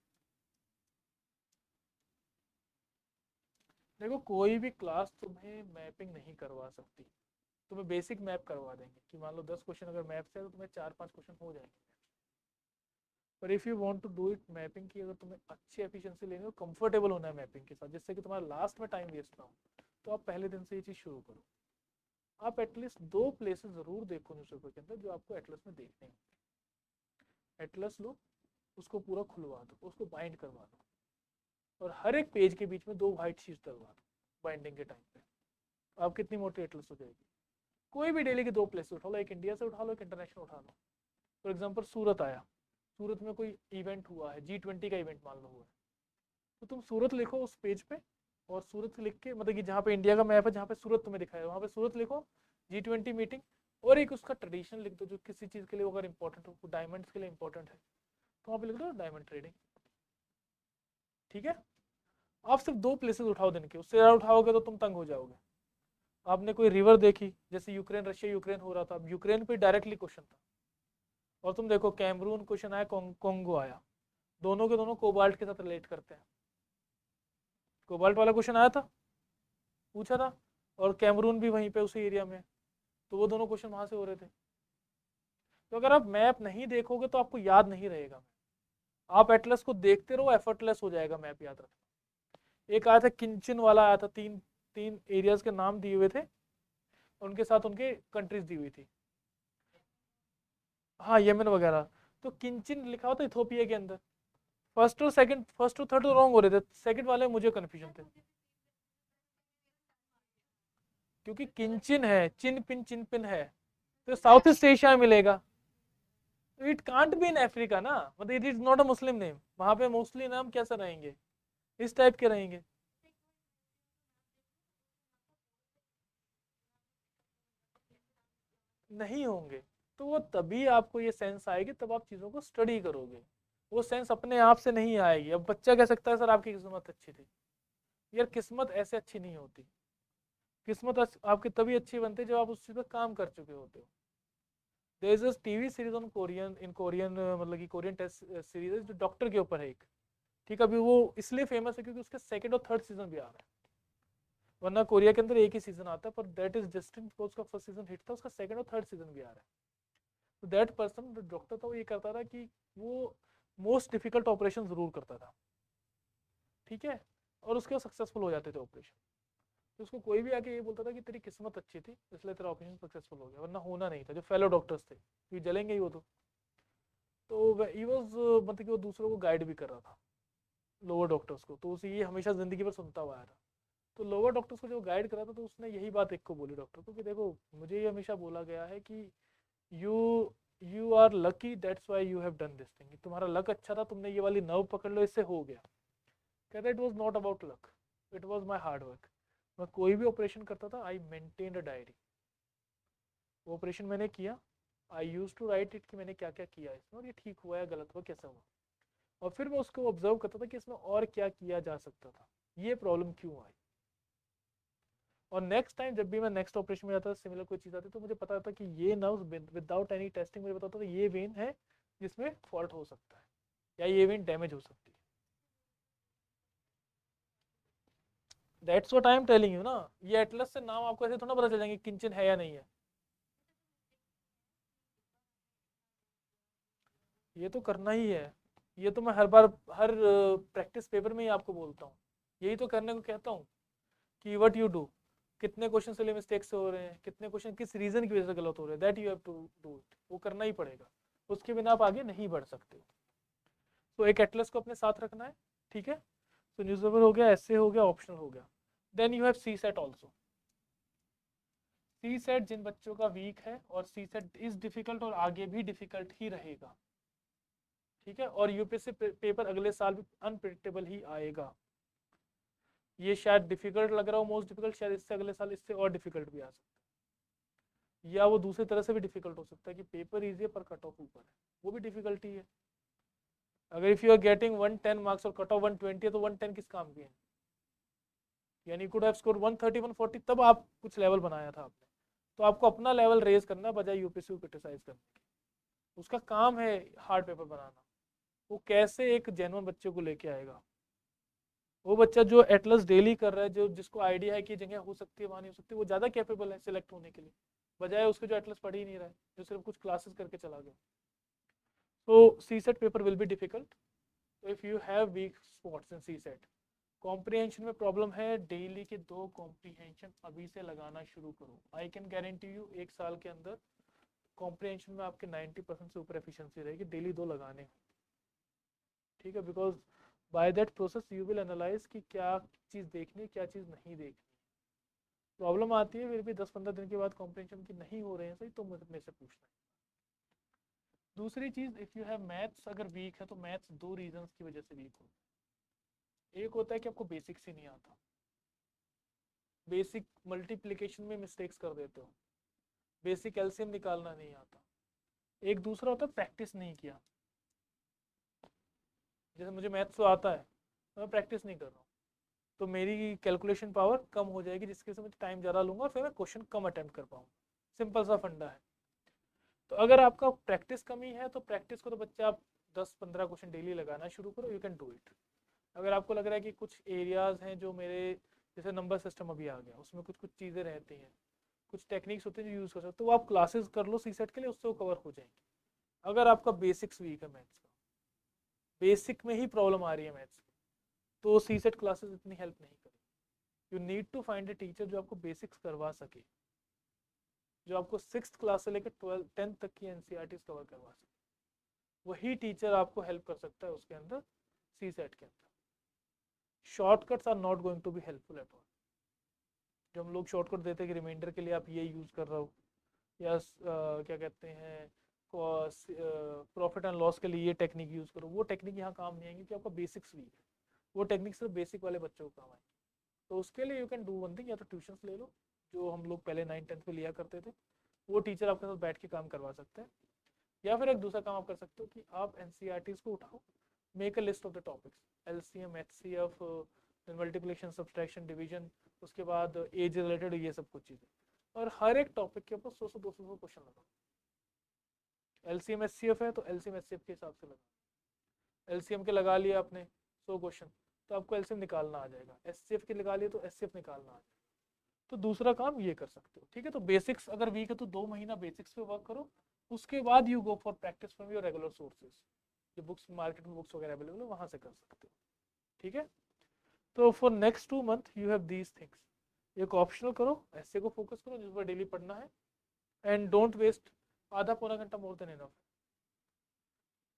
S1: देखो कोई भी क्लास तुम्हें मैपिंग नहीं करवा सकती, तुम्हें बेसिक मैप करवा देंगे कि मान लो 10 क्वेश्चन अगर मैप से है तो तुम्हें 4-5 क्वेश्चन हो जाएंगे, पर if you want to do it mapping की, अगर तुम्हें अच्छी एफिशिएंसी लेनी हो, कंफर्टेबल होना है मैपिंग के साथ जिससे कि तुम्हारा लास्ट में टाइम वेस्ट ना हो, तो आप पहले दिन से ये चीज़ शुरू करो, आप एटलीस्ट 2 प्लेसेस ज़रूर देखो न्यूज़पेपर के अंदर जो आपको एटलस में देखने हैं, एटलस लो उसको पूरा खुलवा दो, उसको बाइंड करवा दो, और हर एक पेज के बीच में 2 वाइट शीट्स डलवा दो बाइंडिंग के टाइम पे, आप कितनी मोटी एटलस हो जाएगी। कोई भी डेली के 2 प्लेस उठा लो, एक इंडिया से उठा लो एक इंटरनेशनल उठा लो, फॉर एग्जाम्पल सूरत आया, सूरत में कोई इवेंट हुआ है, G20 का इवेंट मान लो हुआ है, तो तुम सूरत लिखो उस पेज पे, और सूरत लिख के मतलब कि जहाँ पे इंडिया का मैप है जहाँ पे सूरत तुम्हें दिखाया है वहाँ पे सूरत लिखो, G20 मीटिंग, और एक उसका ट्रेडिशन लिख दो जो किसी चीज़ के लिए अगर इंपॉर्टेंट हो, डायमंड्स के लिए इंपॉर्टेंट है तो वहाँ पे लिख दो डायमंड ट्रेडिंग, ठीक है। आप सिर्फ 2 प्लेसेस उठाओ दिन के, उससे ज़्यादा उठाओगे तो तुम तंग हो जाओगे। आपने कोई रिवर देखी, जैसे यूक्रेन रशिया यूक्रेन हो रहा था, अब यूक्रेन पे डायरेक्टली क्वेश्चन था, और तुम देखो कैमरून क्वेश्चन आया, कोंगो आया, दोनों के दोनों कोबाल्ट के साथ रिलेट करते हैं, कोबाल्ट वाला क्वेश्चन आया था, पूछा था, और कैमरून भी वहीं पे उसी एरिया में, तो वो दोनों क्वेश्चन वहां से हो रहे थे। तो अगर आप मैप नहीं देखोगे तो आपको याद नहीं रहेगा, आप एटलस को देखते रहो, एफर्टलेस हो जाएगा मैप याद रखना। एक आया था किंचन वाला आया था, तीन तीन एरियाज के नाम दिए हुए थे, उनके साथ उनके कंट्रीज दी हुई थी, हाँ यमन वगैरह, तो किंचन लिखा हुआ था इथोपिया के अंदर, फर्स्ट और थर्ड तो रॉन्ग हो रहे थे, सेकंड वाले मुझे कंफ्यूजन थे, क्योंकि किंचन है, चिन पिन है, तो साउथ ईस्ट एशिया में मिलेगा, तो it can't be in Africa ना, मतलब it is not a Muslim name, वहां पे मोस्टली नाम कैसे रहेंगे, इस टाइप के रहेंगे, नहीं होंगे, तो वो तभी आपको ये सेंस आएगी, तब आप चीज़ों को स्टडी करोगे। वो सेंस अपने आप से नहीं आएगी। अब बच्चा कह सकता है सर आपकी किस्मत अच्छी थी। यार किस्मत ऐसे अच्छी नहीं होती। किस्मत आपकी तभी अच्छी बनती है जब आप उस चीज़ पर काम कर चुके होते हो। There is a TV series on Korean, in Korean, मतलब कि कोरियन टेस्ट सीरीज है जो डॉक्टर के ऊपर है एक। ठीक है, अभी वो इसलिए फेमस है क्योंकि उसका सेकंड और थर्ड सीजन भी आ रहा है। वरना कोरिया के अंदर एक ही सीजन आता है, पर दैट इज जस्टिन बिकॉज उसका फर्स्ट सीजन हिट था, उसका सेकंड और थर्ड सीजन भी आ रहा है। तो दैट पर्सन जो डॉक्टर था वो ये करता था कि वो मोस्ट डिफिकल्ट ऑपरेशन जरूर करता था। ठीक है, और उसके बाद सक्सेसफुल हो जाते थे ऑपरेशन। तो उसको कोई भी आके ये बोलता था कि तेरी किस्मत अच्छी थी इसलिए तेरा ऑपरेशन सक्सेसफुल हो गया, वरना होना नहीं था। जो फेलो डॉक्टर्स थे ये जलेंगे ही वो तो ही वॉज, मतलब कि वो दूसरों को गाइड भी कर रहा था, लोअर डॉक्टर्स को। तो उसे ये हमेशा जिंदगी भर सुनता हुआ आया था। तो लोअर डॉक्टर्स को जो गाइड करा था तो उसने यही बात एक को बोली डॉक्टर को कि देखो मुझे ये हमेशा बोला गया है कि you you are lucky, that's why you have done this thing. तुम्हारा लक अच्छा था, तुमने ये वाली नर्व पकड़ लो, इससे हो गया। कहता it was not about luck, it was my hard work. मैं कोई भी ऑपरेशन करता था, आई मेंटेन अ डायरी। वो ऑपरेशन मैंने किया, आई यूज टू राइट इट कि मैंने क्या क्या किया इसमें और ये ठीक हुआ या गलत हुआ, कैसा हुआ। और फिर मैं उसको ऑब्जर्व करता था कि इसमें और क्या किया जा सकता था, ये प्रॉब्लम क्यों आई। और नेक्स्ट टाइम जब भी मैं नेक्स्ट ऑपरेशन में जाता था, सिमिलर कोई चीज़ आती तो मुझे पता था कि ये नर्व विदाउट एनी टेस्टिंग मुझे पता था ये वेन है जिसमें फॉल्ट हो सकता है या ये वेन डैमेज हो सकती है। That's what I am telling you ना। ये एटलस से नाम आपको ऐसे थोड़ा पता चल जाएंगे किंचन है या नहीं है। ये तो करना ही है। ये तो मैं हर बार हर प्रैक्टिस पेपर में ही आपको बोलता हूँ, यही तो करने को कहता हूँ कि व्हाट यू डू, कितने क्वेश्चन से मिस्टेक्स हो रहे हैं, कितने क्वेश्चन किस रीजन की वजह से गलत हो रहे हैं, that you have to do it. वो करना ही पड़ेगा, उसके बिना आप आगे नहीं बढ़ सकते। तो एक एटलस को अपने साथ रखना है। ठीक है, तो न्यूज़पेपर हो गया, एसे हो गया, ऑप्शनल हो गया। Then you have C set also. C set जिन बच्चों का वीक है, और सी सेट इज डिफिकल्ट और आगे भी डिफिकल्ट ही रहेगा। ठीक है, और यूपीएससी पेपर अगले साल भी अनप्रिडिक्टेबल ही आएगा। ये शायद डिफिकल्ट लग रहा हो, मोस्ट डिफिकल्ट, शायद इससे अगले साल इससे और डिफिकल्ट भी आ सकता है, या वो दूसरी तरह से भी डिफिकल्ट हो सकता है कि पेपर इजी है पर कट ऑफ ऊपर है, वो भी डिफिकल्टी है। अगर if you are getting 110 marks और कट ऑफ 120 है तो 110 किस काम की है, यानी कुड हैव स्कोर 130 140, तब आप कुछ लेवल बनाया था आपने। तो आपको अपना लेवल रेज करना बजाय यूपीएससी को क्रिटिसाइज करने की। उसका काम है हार्ड पेपर बनाना। वो कैसे एक जेन्युइन बच्चे को लेके आएगा, वो बच्चा जो एटलस डेली कर रहा है, जो जिसको आइडिया है कि जगह हो सकती है वहाँ नहीं हो सकती, वो ज़्यादा कैपेबल है सिलेक्ट होने के लिए, बजाय उसके जो एटलस पढ़ ही नहीं रहा है, जो सिर्फ कुछ क्लासेस करके चला गया। तो सी set paper will be difficult if you have weak spots in C set. Comprehension में प्रॉब्लम है, डेली के 2 कॉम्प्रीहेंशन अभी से लगाना शुरू करो। आई कैन गारंटी यू 1 साल के अंदर कॉम्प्रीहेंशन में आपके 90% से ऊपर एफिशिएंसी रहेगी, डेली 2 लगाने। ठीक है, because by that process you will analyse कि क्या चीज़ देखनी क्या चीज़ नहीं देखनी। प्रॉब्लम आती है फिर भी 10-15 दिन के बाद कॉम्प्रीहेंशन की नहीं हो रहे हैं सही, तो मेरे से पूछना है। दूसरी चीज़, इफ़ यू हैव मैथ्स अगर वीक है तो मैथ्स 2 रीजंस की वजह से वीक हो। एक होता है कि आपको बेसिक्स ही नहीं आता, बेसिक मल्टीप्लिकेशन में मिस्टेक्स कर देते हो, बेसिक एलसीएम निकालना नहीं आता। एक दूसरा होता है प्रैक्टिस नहीं किया। जैसे मुझे मैथ्स तो आता है, तो मैं प्रैक्टिस नहीं कर रहा हूँ, तो मेरी कैलकुलेशन पावर कम हो जाएगी, जिसकी वजह से मैं टाइम ज़्यादा लूंगा और फिर मैं क्वेश्चन कम अटेम्प्ट कर पाऊँ। सिंपल सा फंडा है। तो अगर आपका प्रैक्टिस कमी है तो प्रैक्टिस को तो बच्चे आप 10-15 क्वेश्चन डेली लगाना शुरू करो, यू कैन डू इट। अगर आपको लग रहा है कि कुछ एरियाज हैं जो मेरे, जैसे नंबर सिस्टम अभी आ गया, उसमें कुछ कुछ चीज़ें रहती हैं, कुछ टेक्निक्स होते हैं जो यूज़ कर सकते हो, तो वो आप क्लासेस कर लो सी सेट के लिए, उससे वो कवर हो जाएंगे। अगर आपका बेसिक्स वीक है मैथ्स का, बेसिक में ही प्रॉब्लम आ रही है मैथ्स की, तो सी सेट क्लासेस इतनी हेल्प नहीं करेगी। You need to find a teacher जो आपको बेसिक्स करवा सके, जो आपको 6th क्लास से लेकर 10th तक की एनसीईआरटीज कवर करवा सके। वही टीचर आपको हेल्प कर सकता है उसके अंदर, सी सेट के अंदर। Shortcuts are not going to be helpful at all. जो हम लोग शॉर्टकट देते हैं कि रिमाइंडर के लिए आप ये यूज़ कर रहे हो, या क्या कहते हैं प्रॉफिट एंड लॉस के लिए ये टेक्निक यूज़ करो, वो टेक्निक यहाँ काम नहीं आएंगी क्योंकि आपका बेसिक्स वीक है। वो टेक्निक सिर्फ बेसिक वाले बच्चों को काम आएगी। तो उसके लिए you can do one thing, या तो ट्यूशन्स ले लो जो हम लोग पहले 9th 10th में लिया करते थे, वो टीचर आपके साथ बैठ के काम करवा सकते हैं। या फिर एक दूसरा काम आप कर सकते हो कि आप एनसीईआरटीज को उठाओ, make a list of the topics, LCM, HCF, multiplication, subtraction, division, उसके बाद एज रिलेटेड, ये सब कुछ चीज़ें, और हर एक टॉपिक के ऊपर 100-200 क्वेश्चन लगाओ। एलसीएम एचसीएफ है तो एलसीएम एचसीएफ के हिसाब से लगाओ। एलसीएम के लगा लिया आपने 100 क्वेश्चन, तो आपको एलसीएम निकालना आ जाएगा। एचसीएफ के लगा लिए तो एचसीएफ निकालना आ जाएगा। तो दूसरा काम ये कर सकते हो, ठीक है। तो बेसिक्स अगर वीक है तो 2 महीना बेसिक्स पे वर्क करो, उसके बाद you go for practice from your regular sources, जो बुक्स मार्केट में बुक्स वगैरह अवेलेबल है वहाँ से कर सकते हो, ठीक है। तो for next 2 month you have these things. एक ऑप्शनल करो, ऐसे को फोकस करो जिस पर डेली पढ़ना है, एंड डोंट वेस्ट आधा पौना घंटा, मोर देन इनफ,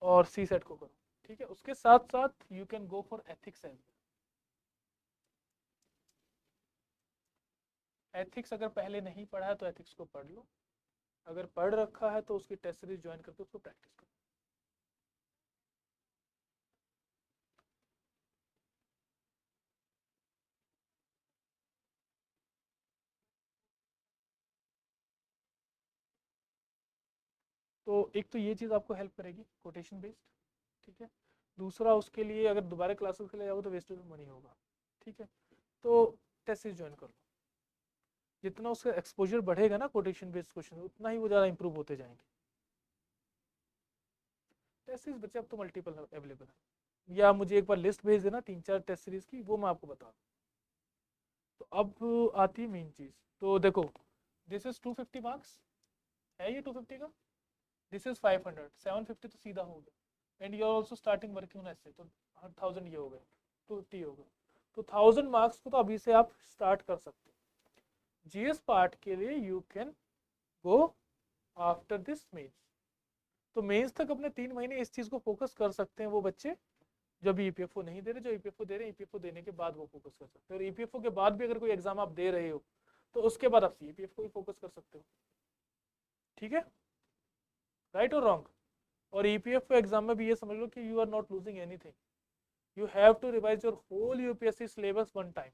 S1: और सी सेट को करो, ठीक है। उसके साथ साथ you can go for ethics as. Ethics अगर पहले नहीं पढ़ा है तो एथिक्स को पढ़ लो, अगर पढ़ रखा है तो उसकी टेस्ट सीरीज ज्वाइन करके उसको प्रैक्टिस करो। तो एक तो ये चीज़ आपको हेल्प करेगी कोटेशन बेस्ड, ठीक है। दूसरा, उसके लिए अगर दोबारा क्लासेस के लिए जाओगे तो वेस्टेज मनी होगा, ठीक है। तो टेस्ट सीरीज ज्वाइन कर लो, जितना उसका एक्सपोजर बढ़ेगा ना कोटेशन बेस्ड क्वेश्चन, उतना ही वो ज़्यादा इंप्रूव होते जाएंगे। टेस्ट सीरीज बच्चे अब तो मल्टीपल अवेलेबल है, या मुझे एक बार लिस्ट भेज देना 3-4 टेस्ट सीरीज की, वो मैं आपको बता दूँ। तो अब आती है मेन चीज़। तो देखो, दिस इज 250 मार्क्स है, ये 250 का, दिस इज 500, 750 तो सीधा हो गया, and you are also starting working on essay, तो 1000 ये हो गए, 250 हो गए। तो 1000 मार्क्स को तो अभी से आप स्टार्ट कर सकते हो। जीएस पार्ट के लिए you can go after this mains. तो मेंस तक अपने 3 महीने इस चीज़ को फोकस कर सकते हैं वो बच्चे जो अभी ईपीएफओ नहीं दे रहे। जो ईपीएफओ दे रहे हैं, ईपीएफओ देने के बाद वो फोकस कर सकते हैं, और ईपीएफओ के बाद भी अगर कोई एग्जाम आप दे रहे हो तो उसके बाद आप सीपीएफ को भी फोकस कर सकते हो, ठीक है। राइट और रॉन्ग। और ईपीएफओ एग्जाम में भी ये समझ लो कि you are not losing anything, you have to revise your whole UPSC syllabus one time.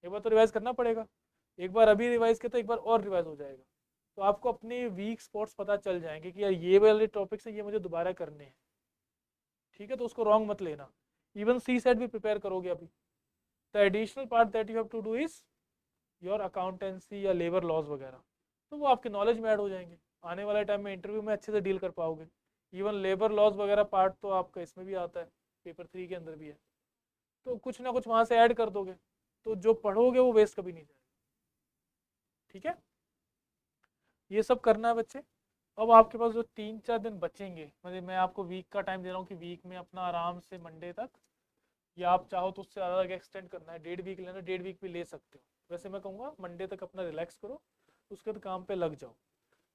S1: एक बार तो रिवाइज करना पड़ेगा, एक बार अभी रिवाइज किया तो एक बार और रिवाइज हो जाएगा, तो आपको अपने वीक स्पॉट्स पता चल जाएंगे कि यार ये वाले टॉपिक्स हैं, ये मुझे दोबारा करने हैं, ठीक है। तो उसको रॉन्ग मत लेना। इवन सी सेट भी प्रिपेयर करोगे अभी, the additional part that you have to do is your accountancy या लेबर लॉज वगैरह, तो वो आपके नॉलेज में ऐड हो जाएंगे, आने वाले टाइम में इंटरव्यू में अच्छे से डील कर पाओगे। इवन लेबर लॉज वगैरह पार्ट तो आपका इसमें भी आता है, पेपर 3 के अंदर भी है, तो कुछ ना कुछ वहाँ से ऐड कर दोगे, तो जो पढ़ोगे वो वेस्ट कभी नहीं जाएगा, ठीक है। ये सब करना है बच्चे। अब आपके पास जो 3-4 दिन बचेंगे, मतलब मैं आपको वीक का टाइम दे रहा हूँ कि वीक में अपना आराम से मंडे तक, या आप चाहो तो उससे ज़्यादा एक्सटेंड करना है, 1.5 वीक लेना, 1.5 वीक भी ले सकते हो। वैसे मैं कहूँगा मंडे तक अपना रिलैक्स करो, उसके बाद काम पे लग जाओ,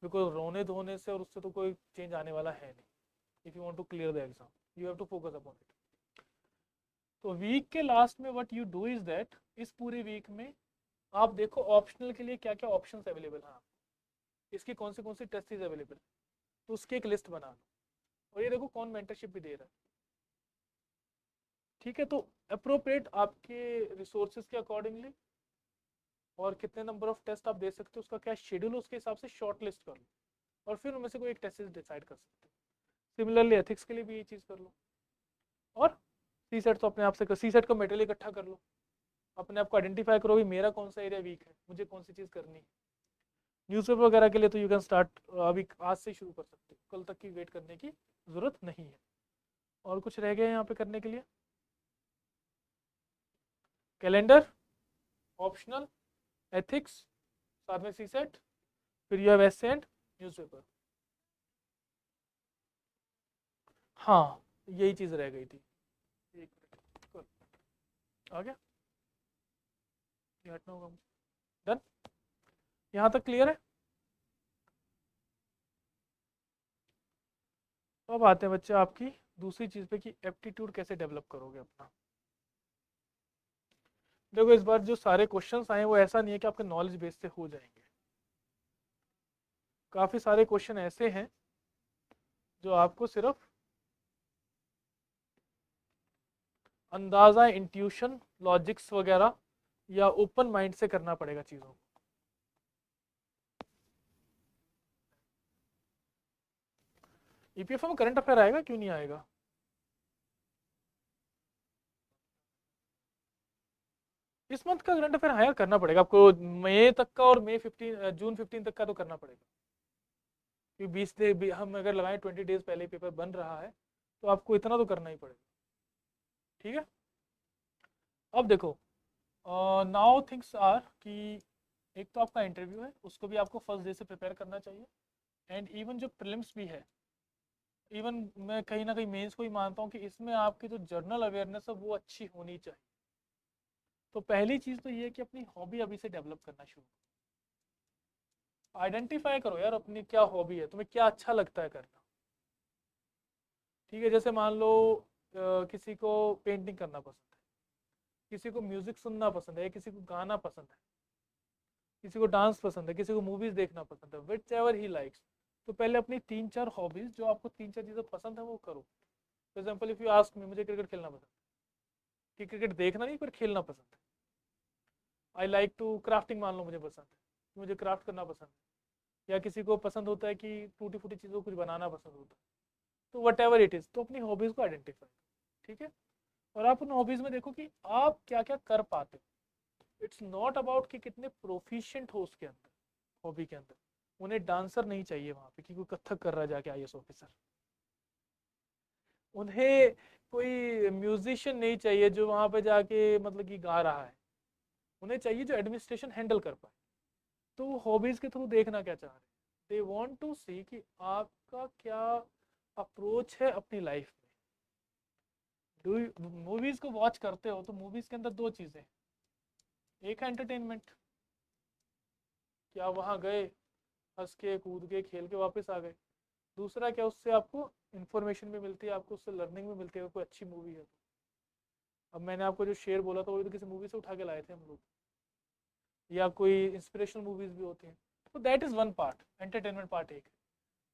S1: बिकॉज रोने धोने से और उससे तो कोई चेंज आने वाला है नहीं। If you want to clear the exam you have to focus upon it. तो वीक के लास्ट में what you do is that, इस पूरे वीक में आप देखो ऑप्शनल के लिए क्या क्या ऑप्शंस अवेलेबल हैं, इसकी कौन सी टेस्ट अवेलेबल है, तो उसकी एक लिस्ट बना लो, और ये देखो कौन मेंटरशिप भी दे रहा है, ठीक है। तो अप्रोप्रिएट आपके रिसोर्सेज के अकॉर्डिंगली और कितने नंबर ऑफ टेस्ट आप दे सकते हो, उसका क्या शेड्यूल, उसके हिसाब से शॉर्ट लिस्ट कर लो, और फिर उनमें से कोई एक टेस्ट डिसाइड कर सकते हो। सिमिलरली एथिक्स के लिए भी ये चीज़ कर लो, और सी सेट तो अपने आप से कर, सी सेट का मटेरियल इकट्ठा कर लो, अपने आप को आइडेंटिफाई करो भी मेरा कौन सा एरिया वीक है, मुझे कौन सी चीज़ करनी है। न्यूज़पेपर वगैरह के लिए तो यू कैन स्टार्ट अभी आज से शुरू कर सकते हो, कल तक की वेट करने की ज़रूरत नहीं है। और कुछ रह गया यहाँ पे करने के लिए, कैलेंडर, ऑप्शनल, एथिक्स, साथ में सी सेट, फिर you have essay and newspaper. हाँ, यही चीज़ रह गई थी। एक मिनट, आ गया, ये हटना होगा मुझे। डन, यहाँ तक क्लियर है। तो अब आते हैं बच्चे आपकी दूसरी चीज़ पे कि एप्टीट्यूड कैसे डेवलप करोगे अपना। देखो इस बार जो सारे क्वेश्चंस आए वो ऐसा नहीं है कि आपके नॉलेज बेस से हो जाएंगे, काफ़ी सारे क्वेश्चन ऐसे हैं जो आपको सिर्फ अंदाज़ा, इंट्यूशन, लॉजिक्स वगैरह या ओपन माइंड से करना पड़ेगा चीज़ों को। ईपीएफओ में करंट अफेयर आएगा, क्यों नहीं आएगा? इस मंथ का करंट अफेयर हायर करना पड़ेगा आपको, मई तक का और मई 15 जून 15 तक का तो करना पड़ेगा, क्योंकि 20 हम अगर लगाएं 20 डेज पहले पेपर बन रहा है तो आपको इतना तो करना ही पड़ेगा। ठीक है, अब देखो, नाउ थिंग्स आर कि एक तो आपका इंटरव्यू है, उसको भी आपको फर्स्ट डे से प्रिपेयर करना चाहिए, एंड इवन जो प्रीलिम्स भी है, इवन मैं कहीं ना कहीं मेंस को ही मानता हूँ कि इसमें आपकी जो जर्नल अवेयरनेस है वो अच्छी होनी चाहिए। तो पहली चीज़ तो ये है कि अपनी हॉबी अभी से डेवलप करना शुरू करो। आइडेंटिफाई करो यार अपनी क्या हॉबी है, तुम्हें क्या अच्छा लगता है करना। ठीक है, जैसे मान लो किसी को पेंटिंग करना पसंद है, किसी को म्यूजिक सुनना पसंद है, किसी को गाना पसंद है, किसी को डांस पसंद है, किसी को मूवीज देखना पसंद है, विच एवर ही लाइक्स। तो पहले अपनी 3-4 हॉबीज, जो आपको 3-4 चीज़ें पसंद है वो करो। For example if you ask me, मुझे क्रिकेट खेलना पसंद है, कि क्रिकेट देखना नहीं पर खेलना पसंद है। आई लाइक टू क्राफ्टिंग, मान लो मुझे पसंद है, मुझे क्राफ्ट करना पसंद है। या किसी को पसंद होता है कि टूटी फूटी चीज़ों को कुछ बनाना पसंद होता है। तो वट एवर इट इज़, तो अपनी हॉबीज़ को आइडेंटिफाई। ठीक है, और आप उन हॉबीज़ में देखो कि आप क्या क्या कर पाते हो। इट्स नॉट अबाउट कि कितने प्रोफिशिएंट हो उसके अंदर, हॉबी के अंदर। उन्हें डांसर नहीं चाहिए वहाँ पे कि कोई कथक कर रहा है जाके आईएएस ऑफिसर। उन्हें कोई म्यूजिशियन नहीं चाहिए जो वहाँ पे जाके मतलब कि गा रहा है। उन्हें चाहिए जो एडमिनिस्ट्रेशन हैंडल कर पाए। तो वो हॉबीज़ के थ्रू देखना क्या चाह रहे हैं, दे वांट टू सी कि आपका क्या अप्रोच है अपनी लाइफ में। डू मूवीज़ को वॉच करते हो तो मूवीज़ के अंदर दो चीज़ें, एक है एंटरटेनमेंट, कि आप वहाँ गए, हंस के कूद के खेल के वापस आ गए। दूसरा क्या, उससे आपको इन्फॉर्मेशन भी मिलती है, आपको उससे लर्निंग भी मिलती है, अगर कोई अच्छी मूवी है तो। अब मैंने आपको जो शेर बोला था वो तो किसी मूवी से उठा के लाए थे हम लोग, या कोई इंस्पिरेशनल मूवीज भी होती हैं। तो that is one part, entertainment part एक है।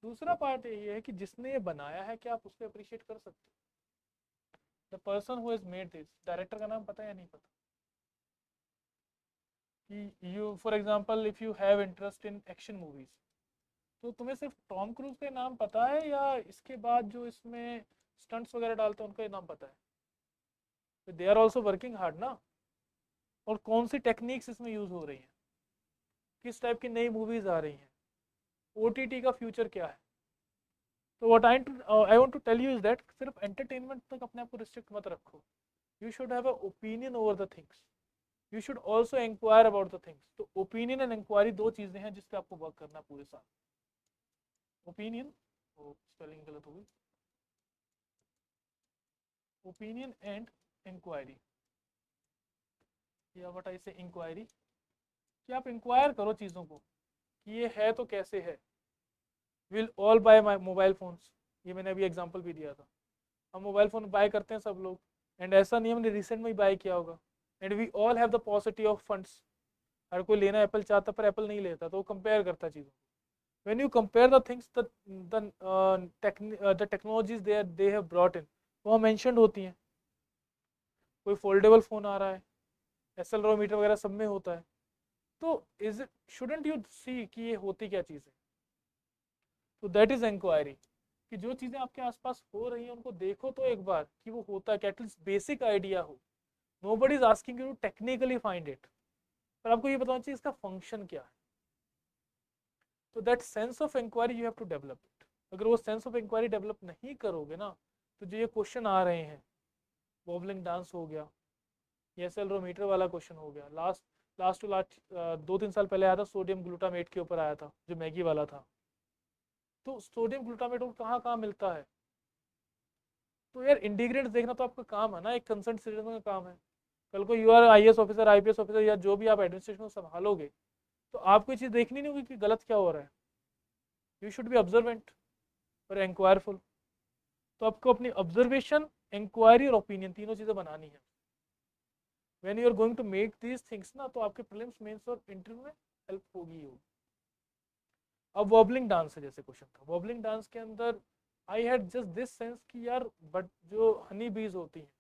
S1: दूसरा पार्ट ये है कि जिसने ये बनाया है क्या आप उसको अप्रिशिएट कर सकते हो। The person who has made this, director का नाम पता है या नहीं पता? कि you for example if you have interest in action movies, तो तुम्हें सिर्फ टॉम क्रूज का नाम पता है या इसके बाद जो इसमें स्टंट्स वगैरह डालते हैं उनका नाम पता है? They are also working hard ना। और कौन सी टेक्निक्स इसमें यूज हो रही हैं, किस टाइप की नई मूवीज आ रही हैं, ओटीटी का फ्यूचर क्या है। तो what I want to tell you is that सिर्फ एंटरटेनमेंट तक अपने आप को रिस्ट्रिक्ट मत रखो। You should have a opinion over the things, you should also inquire about the things. तो ओपिनियन एंड इंक्वायरी दो चीजें हैं जिस पे आपको वर्क करना पूरे साल। ओपिनियन, स्पेलिंग गलत हो गई, ओपिनियन एंड इंक्वायरी, या व्हाट आई से इंक्वायरी, कि आप इंक्वायर करो चीज़ों को कि ये है तो कैसे है। Will all bye my mobile phones, ये मैंने अभी एग्जांपल भी दिया था। हम मोबाइल फ़ोन बाय करते हैं सब लोग, एंड ऐसा नहीं हमने रिसेंट में ही बाय किया होगा। And we all have the possibility of funds. हर कोई लेना एप्पल चाहता पर एप्पल नहीं लेता, तो वो कंपेयर करता चीज़ों को। When you compare the things, the technologies they have brought in, वो मेंशनड होती हैं। कोई फोल्डेबल फ़ोन आ रहा है, एक्सेलेरोमीटर वगैरह सब में होता है। तो is it, shouldn't you see कि ये होती क्या चीज़ है। तो दैट इज इंक्वायरी, कि जो चीज़ें आपके आसपास हो रही हैं उनको देखो तो एक बार कि वो होता है, एटलीस्ट बेसिक आइडिया हो। Nobody is asking you to technically find it, पर आपको ये बताना चाहिए इसका फंक्शन क्या है। तो that sense of inquiry you have to develop it. अगर वो सेंस ऑफ इंक्वायरी डेवलप नहीं करोगे ना, तो जो ये क्वेश्चन आ रहे हैं, वॉबलिंग डांस हो गया, ये एक्सेलेरोमीटर वाला क्वेश्चन हो गया, लास्ट टू लास्ट 2-3 साल पहले आया था सोडियम ग्लूटामेट के ऊपर आया था जो मैगी वाला था। तो सोडियम ग्लूटामेट कहाँ कहाँ मिलता है। तो यार इंडिग्रेंट्स देखना तो आपका काम है ना, एक कंसर्न सिटीजन का काम है। कल को you are IAS officer, IPS officer, या जो भी आप एडमिनिस्ट्रेशन संभालोगे, तो आपको ये चीज़ देखनी नहीं होगी कि गलत क्या हो रहा है। यू शुड बी ऑब्जर्वेंट और इंक्वायरफुल। तो आपको अपनी ऑब्जर्वेशन, इंक्वायरी और ओपिनियन तीनों चीज़ें बनानी है। When you are going to make these things ना, तो आपके प्रीलिम्स मेंस और इंटरव्यू में हेल्प होगी ही होगी। अब वॉबलिंग डांस है, जैसे क्वेश्चन था वॉबलिंग डांस के अंदर, I had just this sense कि यार बट जो हनी बीज होती हैं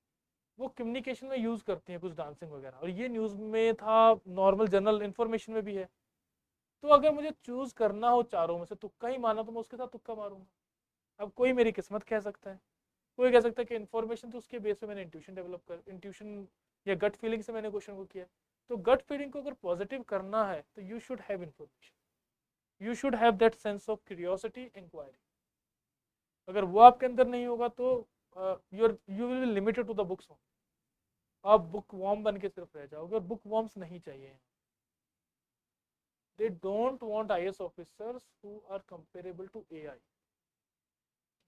S1: वो कम्युनिकेशन में यूज़ करती हैं कुछ डांसिंग वगैरह, और ये न्यूज़ में था, नॉर्मल जनरल इन्फॉर्मेशन में भी है। तो अगर मुझे चूज़ करना हो चारों में से, तुक्का ही माना, तो मैं उसके साथ तुक्का मारूंगा। अब कोई मेरी किस्मत कह सकता है, कोई कह सकता है कि इन्फॉर्मेशन तो उसके बेस पे मैंने इंट्यूशन डेवलप कर, इंट्यूशन या गट फीलिंग से मैंने क्वेश्चन को किया। तो गट फीलिंग को अगर पॉजिटिव करना है तो you should have information, you should have that sense of curiosity, inquiry. अगर वो आपके अंदर नहीं होगा तो you will be limited to the books. आप बुक वॉर्म बन के सिर्फ रह जाओगे, और बुक वॉर्म्स नहीं चाहिए। They don't want IAS officers who are comparable to AI,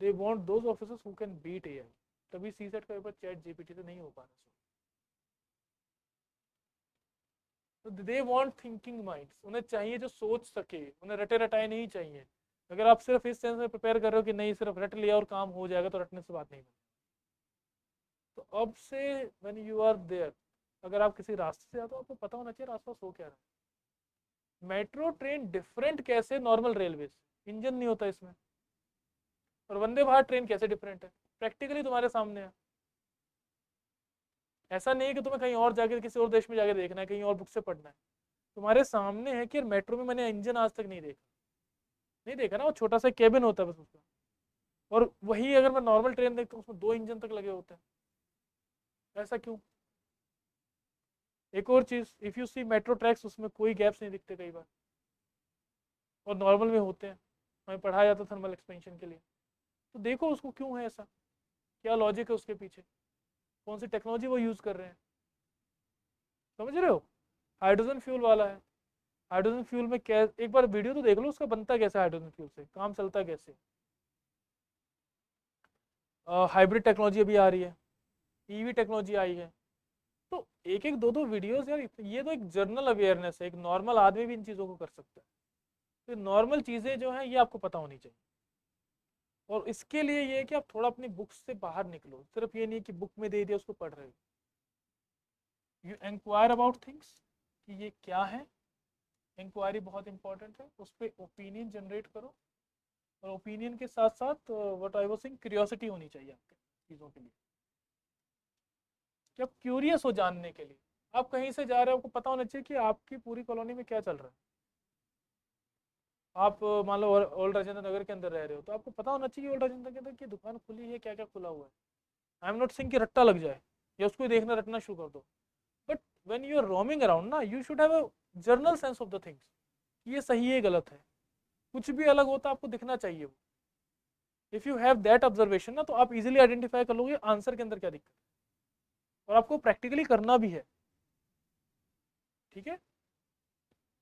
S1: they want those officers who can beat AI. तभी सीसेट का पेपर चैट जीपीटी से नहीं हो पाना। तो दे वांट थिंकिंग माइंड्स, उन्हें चाहिए जो सोच सके, उन्हें रटे रटाए नहीं चाहिए। अगर आप सिर्फ इस सेंस में प्रिपेयर कर रहे हो कि नहीं सिर्फ रट लिया और काम हो जाएगा, तो रटने से बात नहीं बनेगी। तो अब से व्हेन यू आर देयर, अगर आप किसी रास्ते से आते हो, आपको पता होना चाहिए रास्ता हो क्या रहा है। मेट्रो ट्रेन डिफरेंट कैसे नॉर्मल रेलवे से, इंजन नहीं होता इसमें। और वंदे भारत ट्रेन कैसे डिफरेंट है, प्रैक्टिकली तुम्हारे सामने है। ऐसा नहीं है कि तुम्हें कहीं और जाके किसी और देश में जाके देखना है, कहीं और बुक से पढ़ना है। तुम्हारे सामने है कि मेट्रो में मैंने इंजन आज तक नहीं देखा, नहीं देखा ना, वो छोटा सा केबिन होता है बस उसका। और वही अगर मैं नॉर्मल ट्रेन देखता हूँ उसमें 2 इंजन तक लगे होते हैं। ऐसा क्यों? एक और चीज, if you see metro tracks, उसमें कोई गैप्स नहीं दिखते कई बार, और नॉर्मल में होते हैं। हमें पढ़ाया जाता थर्मल एक्सपेंशन के लिए। तो देखो उसको क्यों है ऐसा, क्या लॉजिक है उसके पीछे, कौन सी टेक्नोलॉजी वो यूज कर रहे हैं। समझ रहे हो? हाइड्रोजन फ्यूल वाला है। हाइड्रोजन फ्यूल में क्या, एक बार वीडियो तो देख लो उसका, बनता कैसे हाइड्रोजन फ्यूल से, काम चलता कैसे। हाइब्रिड टेक्नोलॉजी अभी आ रही है, ईवी टेक्नोलॉजी आई है। तो एक एक दो दो वीडियोस यार, ये तो एक जनरल अवेयरनेस है, एक नॉर्मल आदमी भी इन चीज़ों को कर सकता है। तो नॉर्मल चीज़ें जो हैं ये आपको पता होनी चाहिए। और इसके लिए ये है कि आप थोड़ा अपनी बुक्स से बाहर निकलो, सिर्फ ये नहीं कि बुक में दे दिया उसको पढ़ रहे हो। यू इंक्वायर अबाउट थिंग्स कि ये क्या है। इंक्वायरी बहुत इंपॉर्टेंट है, उस पर ओपिनियन जनरेट करो। और ओपिनियन के साथ साथ what I was saying, curiosity होनी चाहिए आपके चीज़ों के लिए, कि आप क्यूरियस हो जानने के लिए। आप कहीं से जा रहे हो, आपको पता होना चाहिए कि आपकी पूरी कॉलोनी में क्या चल रहा है। आप मान लो ओल्ड राजेंद्र नगर के अंदर रह रहे हो, तो आपको पता होना चाहिए ओल्ड राजेंद्र के अंदर की दुकान खुली है, क्या क्या खुला हुआ है। आई एम नॉट सेइंग कि रट्टा लग जाए या उसको ही देखना रटना शुरू कर दो, but when you are roaming around ना, you should have a general sense of the things, ये सही है गलत है। कुछ भी अलग होता है आपको दिखना चाहिए वो। If you have that observation ना, तो आप इजीली आइडेंटिफाई कर लोगे आंसर के अंदर क्या दिक्कत है, और आपको प्रैक्टिकली करना भी है। ठीक है?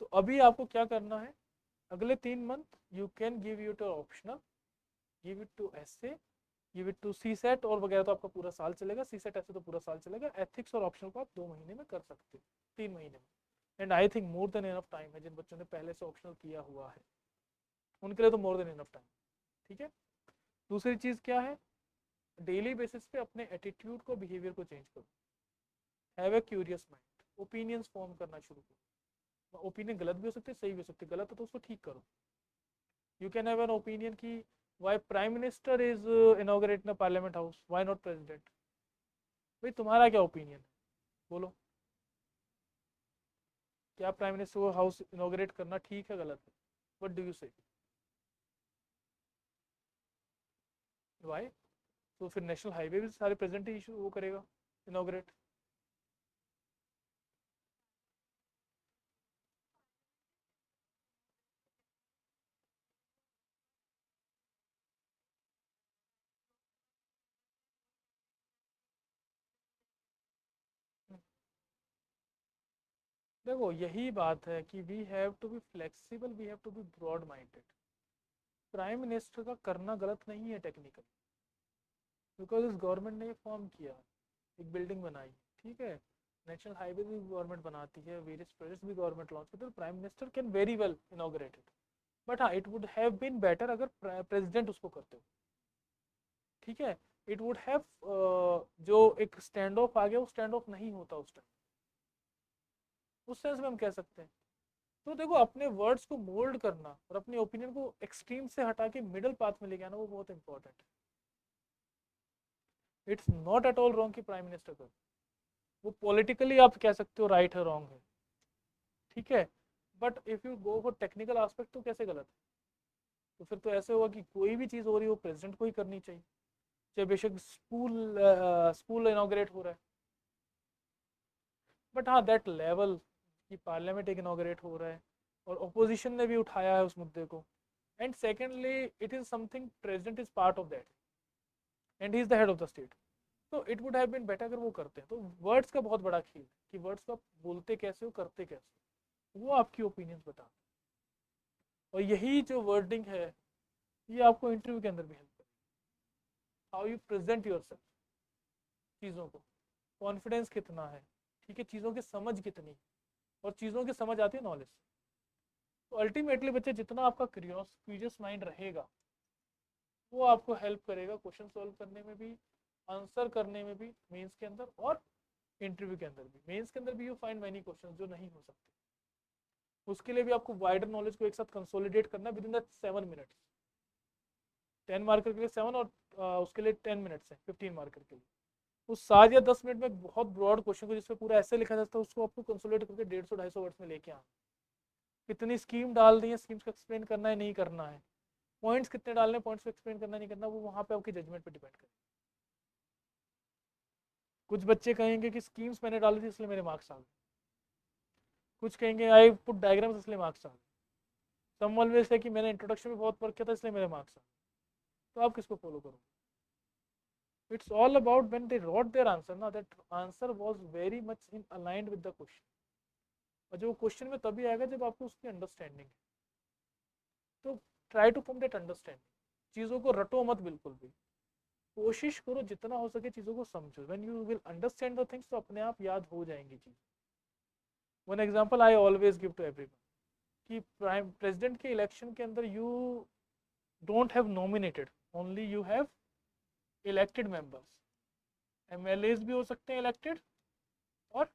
S1: तो अभी आपको क्या करना है, अगले 3 month you can give you to optional, give it to essay, give it to CSAT और वगैरह, तो आपका पूरा साल चलेगा। सी सेट ऐसे तो पूरा साल चलेगा। एथिक्स और ऑप्शनल को आप 2 महीने में कर सकते हो, 3 महीने में। And I think more than enough time है, जिन बच्चों ने पहले से ऑप्शनल किया हुआ है उनके लिए तो मोर देन इनफ टाइम। ठीक है? दूसरी चीज़ क्या है, डेली बेसिस पे अपने एटीट्यूड को, बिहेवियर को चेंज करो। Have a curious mind, opinions form करना शुरू करो। ओपिनियन गलत भी हो सकते, सही भी हो सकते, गलत है तो उसको ठीक करो। You can have an opinion की why prime minister is inaugurate in parliament house, why not president. भाई तुम्हारा क्या ओपिनियन है, बोलो। क्या प्राइम मिनिस्टर को हाउस इनॉग्रेट करना ठीक है गलत है? What do you say? Why? तो फिर नेशनल हाईवे भी सारे प्रेसिडेंट ही इशू वो करेगा, इनॉग्रेट। देखो यही बात है कि we have to be flexible, we have to be broad minded. Prime minister का करना गलत नहीं है टेक्निकल, बिकॉज इस गवर्नमेंट ने ये फॉर्म किया, एक बिल्डिंग बनाई, ठीक है। नेशनल हाईवे भी गवर्नमेंट बनाती है, वेरियस प्रोजेक्ट्स भी गवर्नमेंट लॉन्च करती है, prime minister can very well inaugurate it. But हाँ, it would have been better अगर प्रेसिडेंट उसको करते हो। ठीक है? इट वुड हैव, जो एक स्टैंड ऑफ आ गया, वो स्टैंड ऑफ नहीं होता उस टाइम, उस सेंस में हम कह सकते हैं। तो देखो अपने वर्ड्स को मोल्ड करना और अपने ओपिनियन को एक्सट्रीम से हटा के मिडल पाथ में लेके आना, वो बहुत इंपॉर्टेंट है। It's not at all wrong कि प्राइम मिनिस्टर कर, वो पॉलिटिकली आप कह सकते हो राइट है रॉन्ग है, ठीक है। But if you go for technical aspect तो कैसे गलत है? तो फिर तो ऐसे होगा कि कोई भी चीज़ हो रही है वो प्रेसिडेंट को ही करनी चाहिए, चाहे बेशक स्कूल इनॉग्रेट हो रहा है। बट हाँ, दैट लेवल कि पार्लियामेंट एक इनॉग्रेट हो रहा है और ओपोजिशन ने भी उठाया है उस मुद्दे को, and secondly it is something president is part of that and he is the head of the state, तो it would have been better अगर वो करते हैं। तो वर्ड्स का बहुत बड़ा खेल है कि वर्ड्स को आप बोलते कैसे हो, करते कैसे हो, वो आपकी ओपिनियंस बता। और यही जो वर्डिंग है ये आपको इंटरव्यू के अंदर भी हेल्प करेगी, how you present your self, चीज़ों को, कॉन्फिडेंस कितना है, ठीक है, चीज़ों की समझ कितनी है, और चीज़ों की समझ आती है नॉलेज। तो अल्टीमेटली बच्चे जितना आपका क्यूरियस माइंड रहेगा वो आपको हेल्प करेगा क्वेश्चन सॉल्व करने में भी, आंसर करने में भी, मेंस के अंदर और इंटरव्यू के अंदर भी। मेंस के अंदर भी यू फाइंड मैनी क्वेश्चन जो नहीं हो सकते, उसके लिए भी आपको वाइडर नॉलेज को एक साथ कंसोलिडेट करना with in the 7 minutes. 10 marker के लिए 7 और उसके लिए 10 मिनट्स है 15 मार्कर के लिए। उस 7 या 10 मिनट में बहुत ब्रॉड क्वेश्चन को जिसपे पूरा ऐसे लिखा जाता है उसको आपको कंसोलिडेट करके 150-250 वर्ड्स में लेके आना। कितनी स्कीम डाल दी है, स्कीम्स को एक्सप्लेन करना है नहीं करना है, पॉइंट्स कितने डालने, पॉइंट्स को एक्सप्लेन करना नहीं करना, वो वहाँ पे आपकी जजमेंट पे डिपेंड करे। कुछ बच्चे कहेंगे कि स्कीम्स मैंने डाली थी इसलिए मेरे मार्क्स आ गए, कुछ कहेंगे आई पुट डायग्राम्स इसलिए मार्क्स आ गए, सम विल से कि मैंने इंट्रोडक्शन में बहुत वर्क किया था इसलिए मेरे मार्क्स आ गए। तो आप किसको फॉलो करोगे? It's all about when they wrote their answer ना, that answer was very much in aligned with the question, और जो क्वेश्चन में तभी आएगा जब आपको उसकी अंडरस्टैंडिंग है। तो try to form that understanding, चीज़ों को रटो मत बिल्कुल भी, कोशिश करो जितना हो सके चीज़ों को समझो। When you will understand the things तो अपने आप याद हो जाएंगी चीज़। One example I always give to everyone कि प्राइम प्रेसिडेंट के इलेक्शन के अंदर you don't have nominated, only you have elected members. MLAs भी हो सकते हैं इलेक्टेड और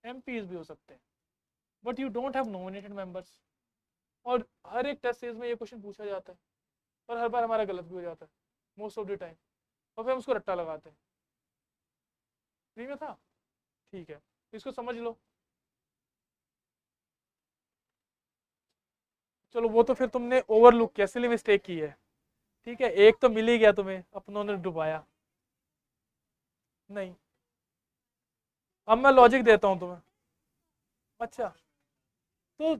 S1: एमपीज भी हो सकते हैं, but you don't have nominated members. और हर एक टेस्ट सीरीज में ये क्वेश्चन पूछा जाता है और हर बार हमारा गलत भी हो जाता है मोस्ट ऑफ द टाइम, और फिर हम उसको रट्टा लगाते हैं। फ्री में था, ठीक है, इसको समझ लो। चलो वो तो फिर तुमने ओवरलुक किया, सिली मिस्टेक की है, ठीक है, एक तो मिल ही गया तुम्हें, अपनों ने डुबाया नहीं। अब मैं लॉजिक देता हूँ तुम्हें। अच्छा, तो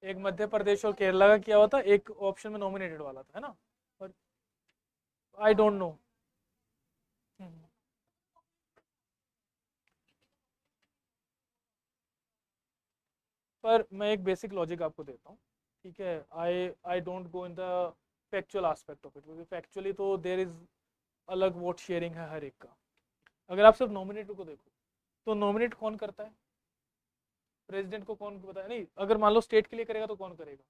S1: एक मध्य प्रदेश और केरला का किया हुआ था, एक ऑप्शन में नॉमिनेटेड वाला था, है ना? और आई डोंट नो। पर मैं एक बेसिक लॉजिक आपको देता हूँ, ठीक है। I I don't go in the factual aspect of it, क्योंकि फैक्चुअली तो देर इज अलग वोट शेयरिंग है हर एक का। अगर आप सिर्फ नॉमिनेट को देखो तो नॉमिनेट कौन करता है? प्रेसिडेंट को कौन पता है? नहीं, अगर मान लो स्टेट के लिए करेगा तो कौन करेगा?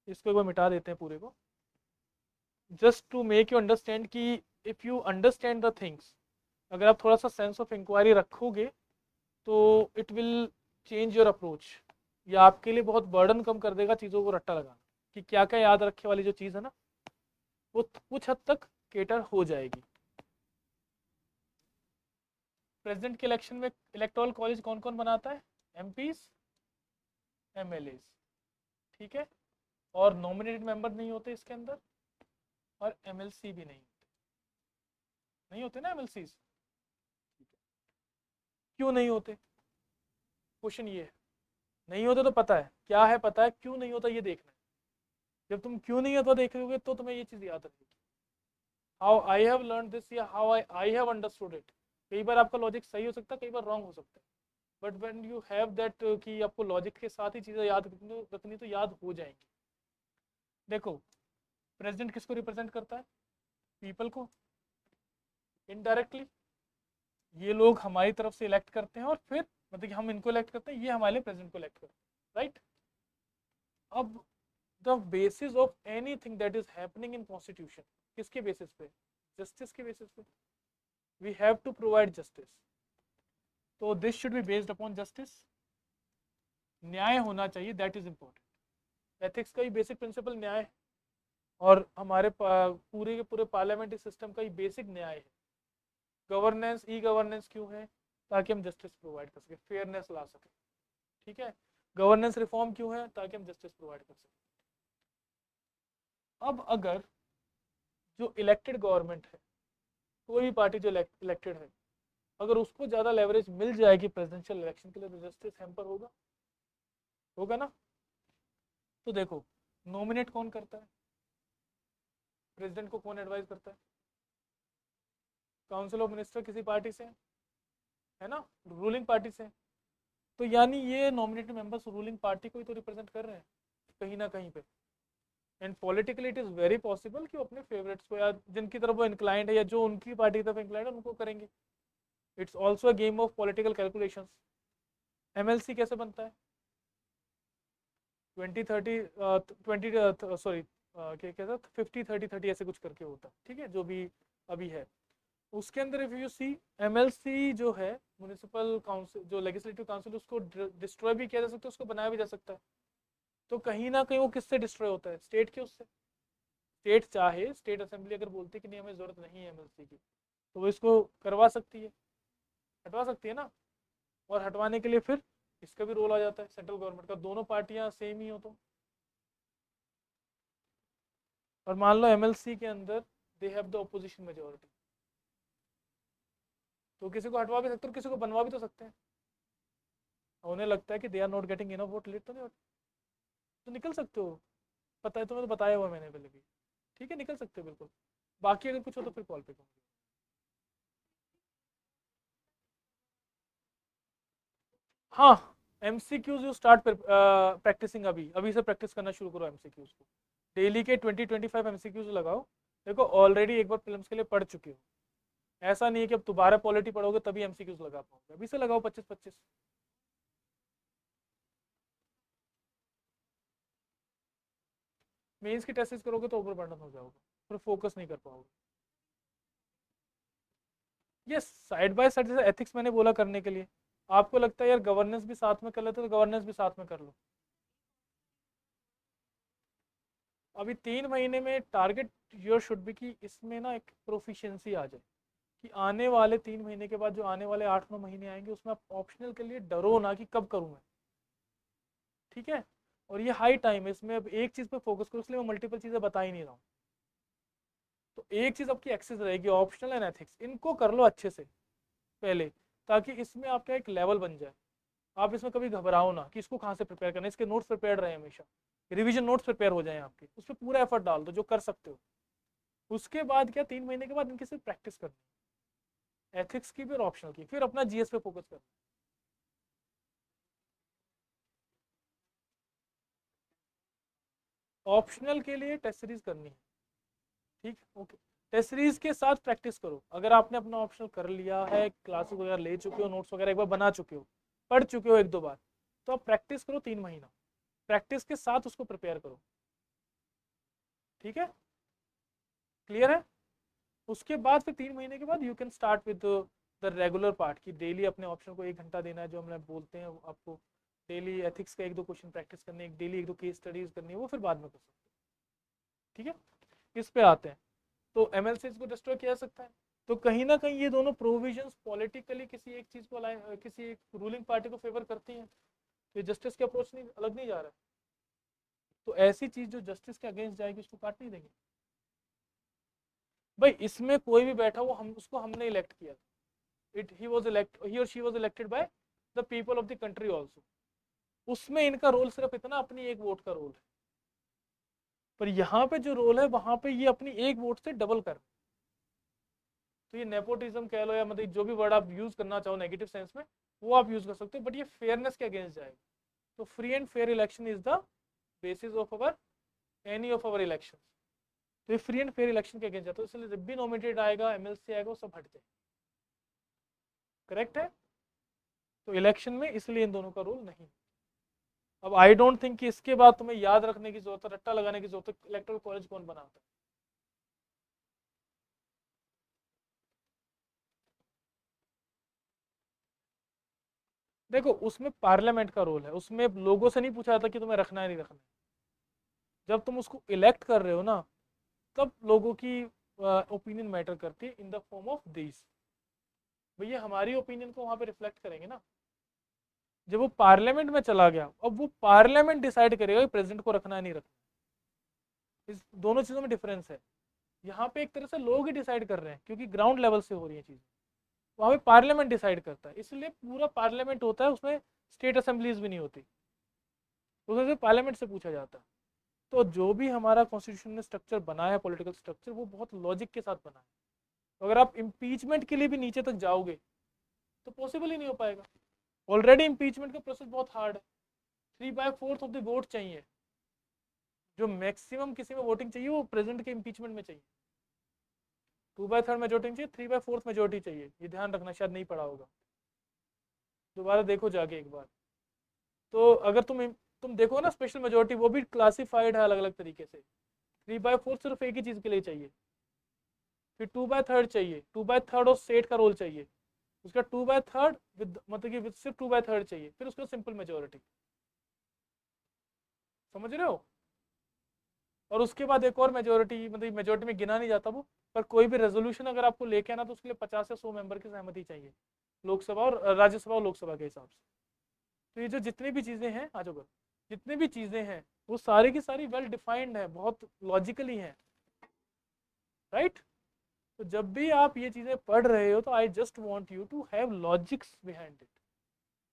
S1: इसको एक बार मिटा देते हैं पूरे को, just to make you understand कि if you understand the things, अगर आप थोड़ा सा सेंस ऑफ इंक्वायरी रखोगे तो it will change your approach. या आपके लिए बहुत बर्डन कम कर देगा चीज़ों को रट्टा लगाना, कि क्या क्या याद रखे वाली जो चीज़ है ना वो कुछ हद तक केटर हो जाएगी। प्रेसिडेंट के इलेक्शन में इलेक्टोरल कॉलेज कौन कौन बनाता है? एमपीज, एमएलएज, ठीक है, और नॉमिनेटेड मेंबर नहीं होते इसके अंदर, और एमएलसी भी नहीं होते ना एमएलसी। क्यों नहीं होते? क्वेश्चन ये है, नहीं होते तो पता है क्या है, पता है क्यों नहीं होता ये देखना है। जब तुम क्यों नहीं होता देखोगे तो तुम्हें ये चीज़ याद रहेगी, how I have learn this या how I have understood it. कई बार आपका लॉजिक सही हो सकता है, कई बार रॉन्ग हो सकता है, but when you have that कि आपको लॉजिक के साथ ही चीज़ें याद रखनी तो याद हो जाएंगी। देखो, प्रेसिडेंट किसको रिप्रेजेंट करता है? पीपल को, इनडायरेक्टली। ये लोग हमारी तरफ से इलेक्ट करते हैं और फिर मतलब कि हम इनको इलेक्ट करते हैं, ये हमारे लिए प्रेसिडेंट को इलेक्ट करते हैं, राइट? अब the basis of anything that is happening in constitution किसके बेसिस पे? जस्टिस के बेसिस पे। We have to provide justice, तो this should be based upon justice. न्याय होना चाहिए, दैट इज इम्पोर्टेंट। एथिक्स का ही बेसिक प्रिंसिपल न्याय है, और हमारे पूरे के पूरे पार्लियामेंट्री सिस्टम का ही बेसिक न्याय है। गवर्नेंस, ई गवर्नेंस क्यों है? ताकि हम जस्टिस प्रोवाइड कर सके, फेयरनेस ला सके। ठीक है, गवर्नेंस रिफॉर्म क्यों है? ताकि हम जस्टिस प्रोवाइड कर सकें। अब अगर जो इलेक्टेड गवर्नमेंट है, कोई भी पार्टी जो इलेक्टेड है, अगर उसको ज़्यादा लेवरेज मिल जाएगी प्रेसिडेंशियल इलेक्शन के लिए, तो जस्टिस हैम्पर होगा, होगा ना? तो देखो, नॉमिनेट कौन करता है? प्रेसिडेंट को कौन एडवाइस करता है? काउंसिल ऑफ मिनिस्टर किसी पार्टी से है ना, रूलिंग पार्टी से। तो यानी ये नॉमिनेटेड मेंबर्स रूलिंग पार्टी को ही तो रिप्रेजेंट कर रहे हैं कहीं ना कहीं पे। And politically it is very possible कि वो अपने फेवरेट्स को, या जिनकी तरफ वो इंक्लाइंड है, या जो उनकी पार्टी की तरफ इंक्लाइंड है, उनको करेंगे। It's also a game of political calculations. MLC कैसे बनता है? 20-30 20 सॉरी क्या कहता है, 50-30-30 ऐसे कुछ करके होता है, ठीक है, जो भी अभी है। उसके अंदर इफ यू सी, एमएलसी जो है म्युनिसिपल काउंसिल, जो लेजिस्लेटिव काउंसिल, उसको डिस्ट्रॉय भी किया जा सकता है, उसको बनाया भी जा सकता है। तो कहीं ना कहीं वो किससे डिस्ट्रॉय होता है? स्टेट के उससे। स्टेट चाहे, स्टेट असेंबली अगर बोलती है कि नहीं हमें जरूरत नहीं है एमएलसी की, तो वो इसको करवा सकती है, हटवा सकती है ना। और हटवाने के लिए फिर इसका भी रोल आ जाता है, सेंट्रल गवर्नमेंट का, दोनों पार्टियां सेम ही हो तो। और मान लो एमएलसी के अंदर they have the opposition majority, तो किसी को हटवा भी सकते हो, किसी को बनवा भी तो सकते हैं। उन्हें लगता है कि they are not getting enough vote, late तो नहीं, तो निकल सकते हो। पता है तुम्हें, तो बताया हुआ मैंने पहले भी। ठीक है, निकल सकते हो बिल्कुल। बाकी अगर कुछ हो तो फिर कॉल पे कहूँगी। हाँ, एमसीक्यूज यू स्टार्ट प्रैक्टिसिंग, अभी अभी से प्रैक्टिस करना शुरू करो एमसीक्यूज को। डेली के 20-25 एमसीक्यूज लगाओ। देखो ऑलरेडी एक बार फिल्म्स के लिए पढ़ चुके हो, ऐसा नहीं है कि अब दोबारा पॉलिटी पढ़ोगे तभी एमसीक्यूज लगा पाओगे, अभी से लगाओ 25-25। मेंस की टेस्ट करोगे तो ओवर बर्डन हो जाओगे, फिर फोकस नहीं कर पाओगे। ये साइड बाय साइड, जैसे एथिक्स मैंने बोला करने के लिए, आपको लगता है यार गवर्नेंस भी साथ में कर लेते तो गवर्नेंस भी साथ में कर लो। अभी 3 महीने में टारगेट योर शुड बी कि इसमें ना एक प्रोफिशिएंसी आ जाए, कि आने वाले 3 महीने के बाद जो आने वाले 8-9 महीने आएंगे उसमें आप ऑप्शनल के लिए डरो ना कि कब करूँ मैं। ठीक है, और ये हाई टाइम है, इसमें अब एक चीज़ पे फोकस करो, इसलिए मैं मल्टीपल चीज़ें बता ही नहीं रहा हूँ। तो एक चीज़ आपकी एक्सेस रहेगी, ऑप्शनल एंड एथिक्स, इनको कर लो अच्छे से पहले, ताकि इसमें आपका एक लेवल बन जाए। आप इसमें कभी घबराओ ना कि इसको कहाँ से प्रिपेयर करना है, इसके नोट्स प्रिपेयर रहे हमेशा, रिवीजन नोट्स प्रिपेयर हो जाए आपके, उस पर पूरा एफर्ट डाल दो जो कर सकते हो। उसके बाद क्या, 3 महीने के बाद इनकी सिर्फ प्रैक्टिस करनी, एथिक्स की भी और ऑप्शनल की, फिर अपना जीएस पे फोकस करना। ऑप्शनल के लिए टेस्ट सीरीज करनी है, ठीक, ओके। टेस्ट सीरीज के साथ प्रैक्टिस करो। अगर आपने अपना ऑप्शनल कर लिया है, क्लासेस वगैरह ले चुके हो, नोट्स वगैरह एक बार बना चुके हो, पढ़ चुके हो 1-2 बार, तो आप प्रैक्टिस करो 3 महीना, प्रैक्टिस के साथ उसको प्रिपेयर करो। ठीक है, क्लियर है? उसके बाद फिर 3 महीने के बाद you can start with the regular part, की डेली अपने ऑप्शन को 1 घंटा देना है, जो हम बोलते हैं आपको। डेली एथिक्स का 1-2 क्वेश्चन प्रैक्टिस करने, डेली 1-2 केस स्टडीज करनी है, वो फिर बाद में कर सकते हैं। ठीक है, इस पे आते हैं। तो एमएलसी को डिस्ट्रॉय किया जा सकता है। तो कहीं ना कहीं ये दोनों प्रोविजंस पॉलिटिकली किसी एक चीज को किसी एक रूलिंग पार्टी को फेवर करती हैं, तो ये जस्टिस के अप्रोच नहीं, अलग नहीं जा रहा है। तो ऐसी चीज जो जस्टिस के अगेंस्ट जाएगी उसको काट नहीं देंगे। भाई इसमें कोई भी बैठा वो, हम उसको हमने इलेक्ट किया, इट ही और she was elected by the people of the country also. उसमें इनका रोल सिर्फ इतना, अपनी एक वोट का रोल है। पर यहाँ पे जो रोल है, वहां पे ये अपनी एक वोट से डबल कर। तो ये नेपोटिज्म कह लो, या मतलब जो भी वर्ड आप यूज करना चाहो नेगेटिव सेंस में, वो आप यूज कर सकते हो, बट ये फेयरनेस के अगेंस्ट जाएगा। तो free and fair election is the basis of our any of our election. तो ये फ्री एंड फेयर इलेक्शन के अगेंस्ट जाता है, इसलिए जब भी नॉमिनेटेड आएगा, एमएलसी आएगा, वो सब हट जाए। करेक्ट है? तो इलेक्शन में इसलिए इन दोनों का रोल नहीं। अब आई डोंट थिंक कि इसके बाद तुम्हें याद रखने की जरूरत है, रट्टा लगाने की जरूरत है इलेक्टोरल कॉलेज कौन बनाता है। देखो उसमें पार्लियामेंट का रोल है, उसमें लोगों से नहीं पूछा जाता कि तुम्हें रखना है नहीं रखना है। जब तुम उसको इलेक्ट कर रहे हो ना, तब लोगों की ओपिनियन मैटर करती है in the form of this. भैया हमारी ओपिनियन को वहां पे रिफ्लेक्ट करेंगे ना। जब वो पार्लियामेंट में चला गया, अब वो पार्लियामेंट डिसाइड करेगा कि प्रेसिडेंट को रखना है नहीं रखना। इस दोनों चीज़ों में डिफरेंस है। यहाँ पे एक तरह से लोग ही डिसाइड कर रहे हैं क्योंकि ग्राउंड लेवल से हो रही है चीज़ें, वहाँ पे पार्लियामेंट डिसाइड करता है, इसलिए पूरा पार्लियामेंट होता है, उसमें स्टेट असेंबलीज भी नहीं होती, उसमें से पार्लियामेंट से पूछा जाता है। तो जो भी हमारा कॉन्स्टिट्यूशन ने स्ट्रक्चर बनाया है, पॉलिटिकल स्ट्रक्चर, वो बहुत लॉजिक के साथ बना है। तो अगर आप इम्पीचमेंट के लिए भी नीचे तक जाओगे तो पॉसिबल ही नहीं हो पाएगा। ऑलरेडी इम्पीचमेंट का प्रोसेस बहुत हार्ड है, 3/4 ऑफ द वोट चाहिए, जो मैक्सिमम किसी में वोटिंग चाहिए वो प्रेसिडेंट के इम्पीचमेंट में चाहिए। 2/3 मेजोरिटी चाहिए, 3/4 मेजोरिटी चाहिए, ये ध्यान रखना, शायद नहीं पड़ा होगा, दोबारा देखो जाके एक बार। तो अगर तुम देखो ना स्पेशल मेजोरिटी, वो भी क्लासिफाइड है अलग अलग तरीके से। 3/4 सिर्फ एक ही चीज़ के लिए चाहिए, फिर 2/3 चाहिए, 2/3 और स्टेट का रोल चाहिए, उसका 2/3 विद मतलब कि सिर्फ 2/3 चाहिए, फिर उसका सिंपल मेजोरिटी, समझ रहे हो। और उसके बाद एक और मेजोरिटी, मतलब मेजोरिटी में गिना नहीं जाता वो, पर कोई भी रेजोल्यूशन अगर आपको लेके आना तो उसके लिए 50 से 100 मेंबर की सहमति चाहिए, लोकसभा और राज्यसभा और लोकसभा के हिसाब से। तो ये जो जितनी भी चीज़ें हैं, आ जाओ, जितनी भी चीज़ें हैं वो सारी की सारी वेल डिफाइंड है, बहुत लॉजिकली हैं, राइट। तो जब भी आप ये चीज़ें पढ़ रहे हो तो I just want you to have logics behind it.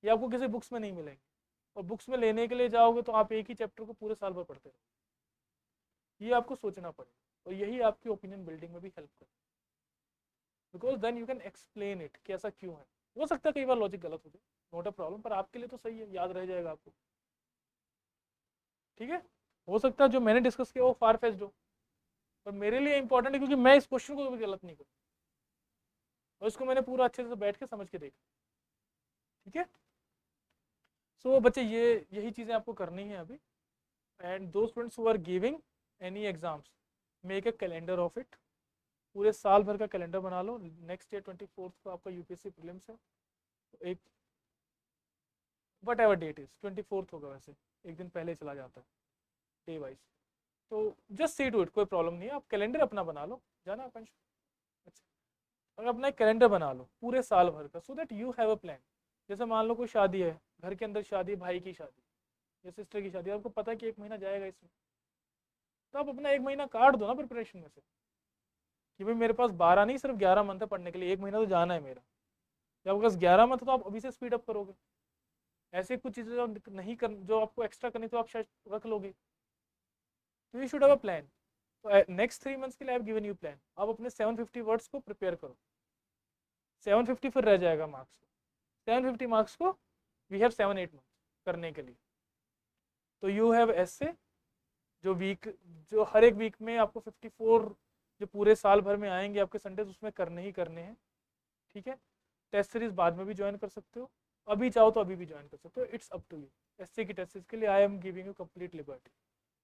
S1: ये आपको किसी बुक्स में नहीं मिलेंगे, और बुक्स में लेने के लिए जाओगे तो आप एक ही चैप्टर को पूरे साल भर पढ़ते रहो। ये आपको सोचना पड़ेगा, और यही आपकी ओपिनियन बिल्डिंग में भी हेल्प करे, because then you can explain it कि ऐसा क्यों है। हो सकता है कई बार लॉजिक गलत हो जाए, नॉट अ प्रॉब्लम, पर आपके लिए तो सही है, याद रह जाएगा आपको, ठीक है। हो सकता है जो मैंने डिस्कस किया वो फार फेच्ड हो, पर मेरे लिए इंपॉर्टेंट है क्योंकि मैं इस क्वेश्चन को भी गलत नहीं करूँ, और इसको मैंने पूरा अच्छे से बैठ के समझ के देखा, ठीक है। सो बच्चे ये यही चीज़ें आपको करनी है अभी। And to students who are giving any exams, make a calendar of it, पूरे साल भर का कैलेंडर बना लो। नेक्स्ट ईयर 24 को आपका यूपीएससी प्रीलिम्स है, तो एक वट एवर डेट इज 24 होगा, वैसे एक दिन पहले चला जाता है डे वाइज। तो जस्ट सी टू इट, कोई प्रॉब्लम नहीं है, आप कैलेंडर अपना बना लो, जाना आकांश। अच्छा, अगर अपना एक कैलेंडर बना लो पूरे साल भर का, सो that you have a plan. जैसे मान लो कोई शादी है, घर के अंदर शादी, भाई की शादी या सिस्टर की शादी, आपको पता है कि 1 महीना जाएगा इसमें, तो आप अपना 1 महीना काट दो ना प्रिपरेशन में से, कि भाई मेरे पास 12 नहीं सिर्फ 11 मंथ है पढ़ने के लिए, 1 महीना तो जाना है मेरा। जब आपके पास 11 मंथ तो आप अभी से स्पीड अप करोगे। ऐसे कुछ चीज़ें जो नहीं कर, जो आपको एक्स्ट्रा करनी तो आप शायद रख लोगे। तो you should have a plan. तो नेक्स्ट 3 मंथ्स के लिए I have given you plan, आप अपने 750 वर्ड्स को प्रिपेयर करो। 750 फिर रह जाएगा मार्क्स को, 750 मार्क्स को वी हैव 7-8 मंथ करने के लिए। तो यू हैव एसे, जो वीक, जो हर एक वीक में आपको 54 जो पूरे साल भर में आएंगे आपके संडेज, उसमें करने ही करने हैं, ठीक है। टेस्ट सीरीज बाद में भी ज्वाइन कर सकते हो, अभी चाहो तो अभी भी ज्वाइन कर सकते हो, it's up to you. Essay की टेस्ट सीरीज के लिए I am giving you complete liberty,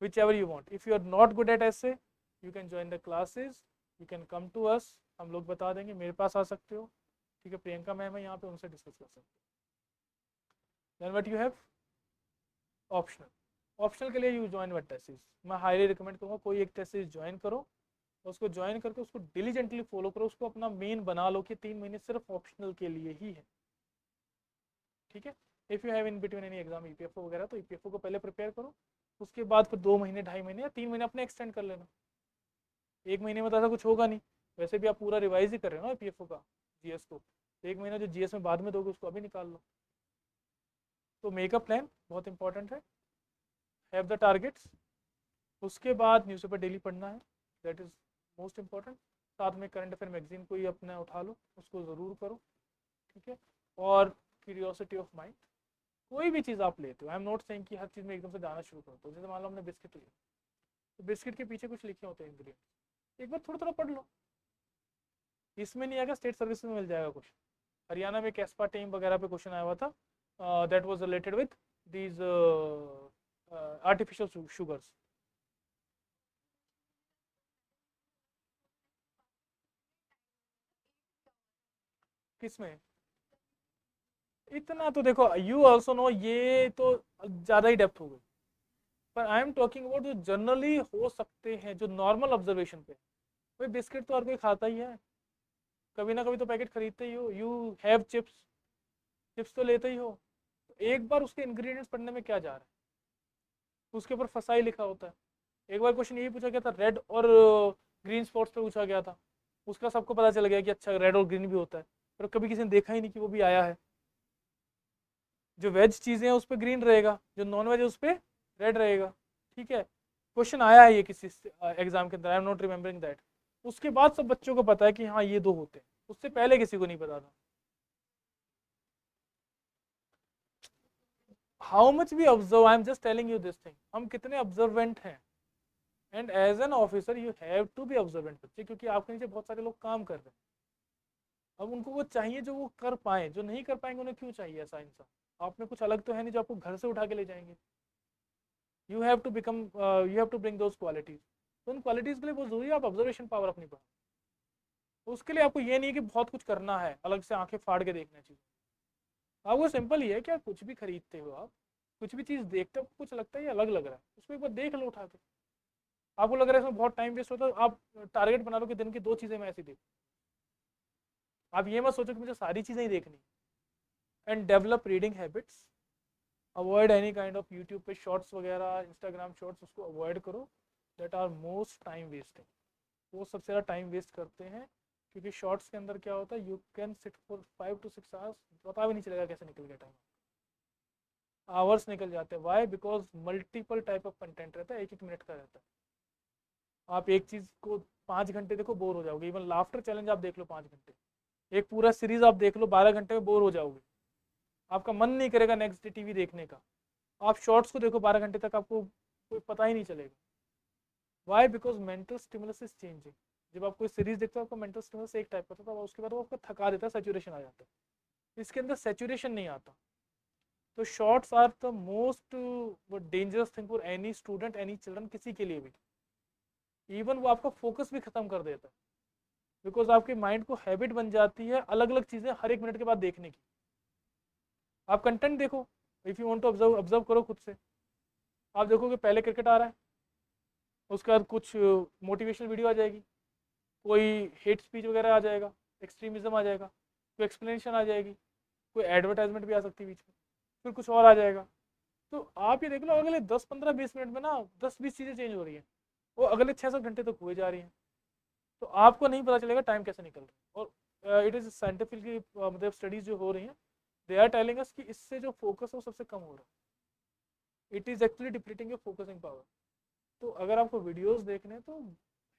S1: whichever you want. If you are not good at essay, you can join the classes, you can come to us, हम लोग बता देंगे, मेरे पास आ सकते हो, ठीक है। प्रियंका मैम है यहाँ पे, उनसे डिस्कस कर सकते हो। Then what you have optional, optional के लिए you join what test series. मैं हाईली रिकमेंड करूँगा कोई एक टेस्ट सीरीज ज्वाइन करो, उसको ज्वाइन करके उसको डिलीजेंटली फॉलो करो, उसको अपना मेन बना लो कि 3 महीने सिर्फ ऑप्शनल के लिए ही है, ठीक है। If you have in between any exam EPFO वगैरह, तो ईपीएफओ को पहले प्रिपेयर करो, उसके बाद फिर 2 महीने, 2.5 महीने या 3 महीने अपने एक्सटेंड कर लेना। 1 महीने में तो ऐसा कुछ होगा नहीं, वैसे भी आप पूरा रिवाइज ही कर रहे हो ना ईपीएफओ का, जीएस को, तो 1 महीना जो जीएस में बाद में दोगे उसको अभी निकाल लो। तो मेक अ प्लान बहुत इंपॉर्टेंट है, हैव द टारगेट्स। उसके बाद न्यूज़पेपर डेली पढ़ना है, दैट इज़ मोस्ट इंपॉर्टेंट। साथ में करंट अफेयर मैगजीन कोई अपना उठा लो, उसको ज़रूर करो, ठीक है। और क्यूरियोसिटी ऑफ माइंड, कोई भी चीज़ आप लेते हो, आई एम नॉट सेइंग कि हर चीज़ में एकदम से जाना शुरू करो। तो जैसे मान लो हमने बिस्किट लिया, तो बिस्किट के पीछे कुछ लिखे होते हैं इंग्रेडिएंट्स, एक बार थोड़ा थोड़ा पढ़ लो। इसमें नहीं आएगा, स्टेट सर्विस में मिल जाएगा कुछ। हरियाणा में कैस्पा टीम वगैरह पे क्वेश्चन आया हुआ था, that was related with these artificial sugars. किसमें इतना तो देखो, यू ऑल्सो नो, ये तो ज़्यादा ही डेप्थ हो गई, पर आई एम टॉकिंग अबाउट जो जनरली हो सकते हैं, जो नॉर्मल ऑब्जर्वेशन पे। भाई बिस्किट तो हर कोई खाता ही है, कभी ना कभी तो पैकेट खरीदते ही हो, यू हैव चिप्स, चिप्स तो लेते ही हो। एक बार उसके इंग्रेडिएंट्स पढ़ने में क्या जा रहा है, उसके ऊपर फसाई लिखा होता है। एक बार क्वेश्चन यही पूछा गया था, रेड और ग्रीन स्पॉट्स पे पूछा गया था, उसका सबको पता चल गया कि अच्छा रेड और ग्रीन भी होता है, पर कभी किसी ने देखा ही नहीं कि वो भी आया है। जो वेज चीज़ें हैं उस पर ग्रीन रहेगा, जो नॉन वेज है उस पर रेड रहेगा। ठीक है, क्वेश्चन आया है ये किसी एग्जाम के अंदर, I am not remembering that. उसके बाद सब बच्चों को पता है कि हाँ ये दो होते हैं, उससे पहले किसी को नहीं पता था। How much we observe, I am just telling you this thing, हम कितने ऑब्जर्वेंट हैं। And as an officer you have to be observant बच्चे, क्योंकि आपके नीचे बहुत सारे लोग काम कर रहे हैं। अब उनको वो चाहिए जो वो कर पाए, जो नहीं कर पाएंगे उन्हें क्यों चाहिए ऐसा इंसान। आप में कुछ अलग तो है नहीं जो आपको घर से उठा के ले जाएंगे। You have to become, you have to bring those qualities. तो उन क्वालिटीज के लिए बहुत जरूरी है आप ऑब्जर्वेशन पावर अपनी बढ़ाओ। उसके लिए आपको ये नहीं है कि बहुत कुछ करना है, अलग से आंखें फाड़ के देखना चाहिए। आपको सिंपल ही है कि आप कुछ भी खरीदते हो, आप कुछ भी चीज़ देखते हो, कुछ लगता है ये अलग लग रहा है, उसको एक बार देख लो उठा के। आपको लग रहा है इसमें बहुत टाइम वेस्ट होता है, आप टारगेट बना लो कि दिन की 2 चीज़ें मैं ऐसी देखूँ। आप ये मत सोचो कि मुझे सारी चीज़ें ही देखनी। And develop reading habits. Avoid any kind of YouTube पे शॉर्ट्स वगैरह, इंस्टाग्राम शॉर्ट्स, उसको अवॉइड करो। That are most time wasting. वो सबसे ज़्यादा टाइम वेस्ट करते हैं, क्योंकि शॉर्ट्स के अंदर क्या होता है, you can sit for 5 to 6 hours, पता भी नहीं चलेगा कैसे निकल गया टाइम। आवर्स निकल जाते हैं, why? Because multiple type of content रहता है, एक एक मिनट का रहता है। आप एक चीज़ को 5 घंटे देखो, बोर हो जाओगे। इवन लाफ्टर चैलेंज आप देख लो 5 घंटे, एक पूरा सीरीज आप देख लो 12 घंटे में बोर हो जाओगे। आपका मन नहीं करेगा नेक्स्ट डे टीवी देखने का। आप शॉर्ट्स को देखो 12 घंटे तक, आपको कोई पता ही नहीं चलेगा। Why? Because mental stimulus is changing. जब आप कोई सीरीज देखते हो आपका मेंटल स्टिमुलस एक टाइप का था, उसके बाद वो आपको थका देता है, सेचुरेशन आ जाता है। इसके अंदर सेचुरेशन नहीं आता। तो shorts are the most dangerous thing for any student, any children, किसी के लिए भी। इवन वो आपका फोकस भी खत्म कर देता है, बिकॉज आपके माइंड को हैबिट बन जाती है अलग अलग चीज़ें हर एक मिनट के बाद देखने की। आप कंटेंट देखो, if you want to observe, observe करो खुद से। आप देखोगे पहले क्रिकेट आ रहा है, उसके बाद कुछ मोटिवेशनल वीडियो आ जाएगी, कोई हेट स्पीच वगैरह आ जाएगा, एक्सट्रीमिज्म आ जाएगा, कोई एक्सप्लेनेशन आ जाएगी, कोई एडवर्टाइजमेंट भी आ सकती है बीच में, फिर कुछ और आ जाएगा। तो आप ये देख लो अगले 10 15 20 मिनट में ना 10 20 चीज़ें चेंज हो रही हैं, वो अगले 6 7 घंटे तक हुए जा रही हैं। तो आपको नहीं पता चलेगा टाइम कैसे निकल रहा है। और इट इज़ साइंटिफिकली, मतलब स्टडीज जो हो रही हैं, दे आर टेलिंग अस कि इससे जो फोकस है वो सबसे कम हो रहा है। It is actually depleting your focusing power. तो अगर आपको वीडियोस देखने हैं तो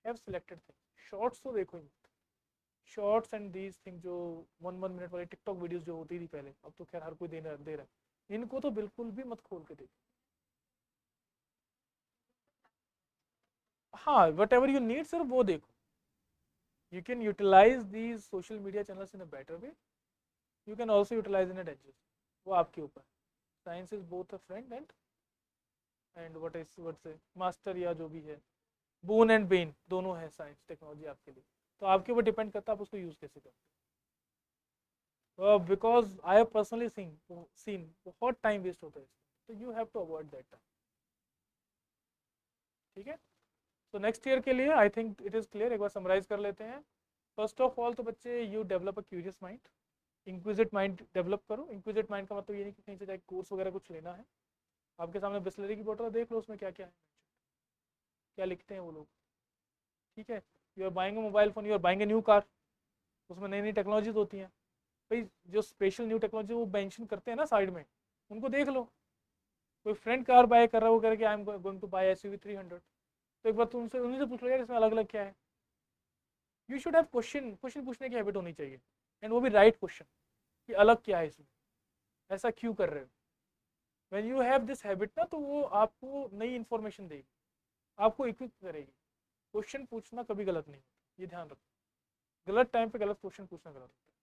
S1: हैव सिलेक्टेड थिंग, शॉर्ट्स तो देखो ही। शॉर्ट्स एंड दीज थिंग जो 1 1 मिनट वाली टिकटॉक वीडियोस जो होती थी पहले, अब तो खैर हर कोई दे रहा है, इनको तो बिल्कुल भी मत खोल के देखो। हाँ, whatever you need sir वो देखो। You can utilise these social media channels in a better way, you can also utilise in a dangerous. वो आपके ऊपर। Science is both a friend and what से मास्टर, या जो भी है, बोन एंड बेन दोनों है साइंस टेक्नोलॉजी आपके लिए। तो आपके ऊपर डिपेंड करता है आप उसको यूज़ कैसे करते हो। Because I have personally seen बहुत टाइम वेस्ट होता है इसमें, तो you have to avoid that time. ठीक है, तो नेक्स्ट ईयर के लिए I think it is clear. एक बार समराइज कर लेते हैं। फर्स्ट ऑफ ऑल तो बच्चे, you develop a curious mind, inquisitive mind develop करो। इंक्विजिट माइंड का मतलब ये नहीं कि कहीं से जाके कोर्स वगैरह कुछ लेना है। आपके सामने बिस्लरी की बोतल देख लो, उसमें क्या क्या है, क्या लिखते हैं वो लोग। ठीक है, you are buying a mobile phone, you are buying a new car, उसमें नई नई टेक्नोलॉजीज होती हैं। भाई जो स्पेशल न्यू टेक्नोलॉजी वो मेंशन करते हैं ना साइड में, उनको देख लो। कोई फ्रेंड कार बाय कर रहा है, वो कह रहा है कि I am going to buy SUV 300, तो एक बार तुम उनसे उन्हीं से पूछ लो यार इसमें अलग अलग क्या है। You should have question, question पूछने की हैबिट होनी चाहिए, एंड वो भी राइट क्वेश्चन, कि अलग क्या है इसमें, ऐसा क्यों कर रहे हो। When you have this habit ना, तो वो आपको नई इन्फॉर्मेशन देगी, आपको इक्विप करेगी। क्वेश्चन पूछना कभी गलत नहीं होता, ये ध्यान रखो। गलत टाइम पे गलत क्वेश्चन पूछना गलत होता है।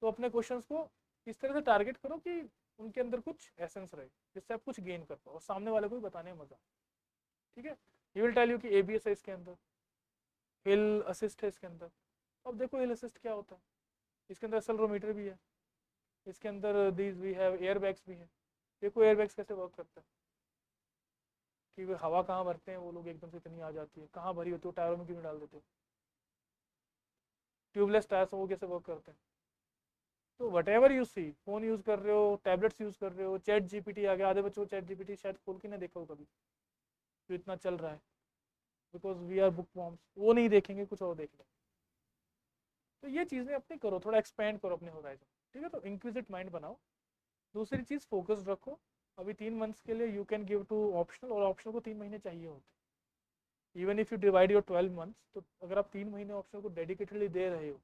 S1: तो अपने क्वेश्चंस को इस तरह से टारगेट करो कि उनके अंदर कुछ एसेंस रहे, जिससे आप कुछ गेन कर पाओ और सामने वाले को भी बताने में मजा। ठीक है, ही विल टेल यू कि ABS है इसके अंदर, हिल असिस्ट है इसके अंदर। अब देखो हिल असिस्ट क्या होता है, इसके अंदर एक्सेलरोमीटर भी है, इसके अंदर these we have airbags भी है। देखो एयर बैग्स कैसे वर्क करता है, कि वे हवा कहाँ भरते हैं वो लोग, एकदम से इतनी आ जाती है, कहाँ भरी होती है, टायरों में क्यों नहीं डाल देते। ट्यूबलेस टायर्स वो कैसे वर्क करते हैं। तो whatever you see, phone use कर रहे हो, टैबलेट्स यूज कर रहे हो, चैट जीपीटी आ गया, आधे बच्चों को चैट जीपीटी शायद खोल के नहीं देखा हो कभी, जो इतना चल रहा है, because we are bookworms, वो नहीं देखेंगे, कुछ और देख लेंगे। तो ये चीज़ें अपनी करो, थोड़ा एक्सपेंड करो अपने होराइजन, ठीक है। तो इंक्विजिट माइंड बनाओ। दूसरी चीज़ फोकस रखो। अभी 3 मंथ्स के लिए you can give to optional, और ऑप्शनल को 3 महीने चाहिए होते। Even if you divide your 12 months, तो अगर आप 3 महीने ऑप्शनल को डेडिकेटेडली दे रहे हो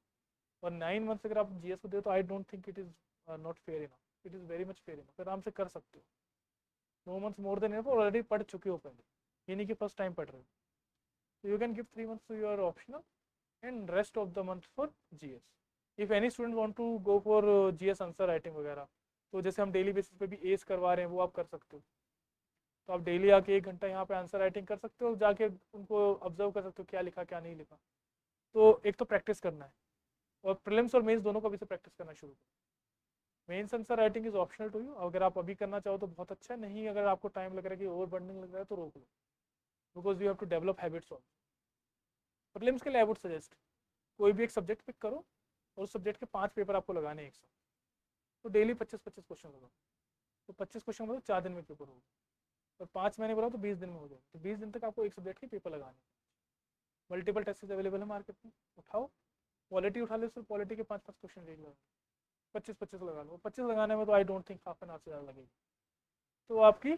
S1: और 9 मंथ्स अगर आप जीएस को दे, तो I don't think it is not fair enough, it is very much fair enough, आराम से कर सकते हो। 9 months more than enough, already पढ़ चुके हो पहले, ये नहीं कि फर्स्ट टाइम पढ़ रहे हो। तो you can give 3 months to your optional and rest of the month for GS. If any student want to go for GS answer writing वगैरह, तो जैसे हम डेली बेसिस पे भी एस करवा रहे हैं, वो आप कर सकते हो। तो आप डेली आके 1 घंटा यहाँ पे आंसर राइटिंग कर सकते हो, जाके उनको ऑब्जर्व कर सकते हो क्या लिखा क्या नहीं लिखा। तो एक तो प्रैक्टिस करना है, और प्रीलिम्स और मेंस दोनों को अभी से प्रैक्टिस करना शुरू करो। Mains answer writing is optional to you, अगर आप अभी करना चाहो तो बहुत अच्छा है, नहीं अगर आपको टाइम लग रहा है कि ओवर बर्डनिंग लग रहा है तो रोक लो, because you have to develop habits also. Prelims के लिए आई वुड सजेस्ट कोई भी एक सब्जेक्ट पिक करो, और उस सब्जेक्ट के 5 पेपर आपको लगाने हैं एक साथ। तो डेली 25-25 क्वेश्चन लगाओ, तो 25 क्वेश्चन मतलब 4 दिन में पेपर होगा, और 5 महीने बनाओ तो 20 दिन में हो जाएगा। तो 20 दिन तक आपको एक सब्जेक्ट के पेपर लगाने हैं। मल्टीपल टेस्ट अवेलेबल है मार्केट में, उठाओ। पॉलिटी उठा लो, सिर्फ पॉलिटी के 5-5 क्वेश्चन ले लो, 25-25 लगा लो। 25 लगाने में तो I don't think half an hour से ज़्यादा लगेगी। तो आपकी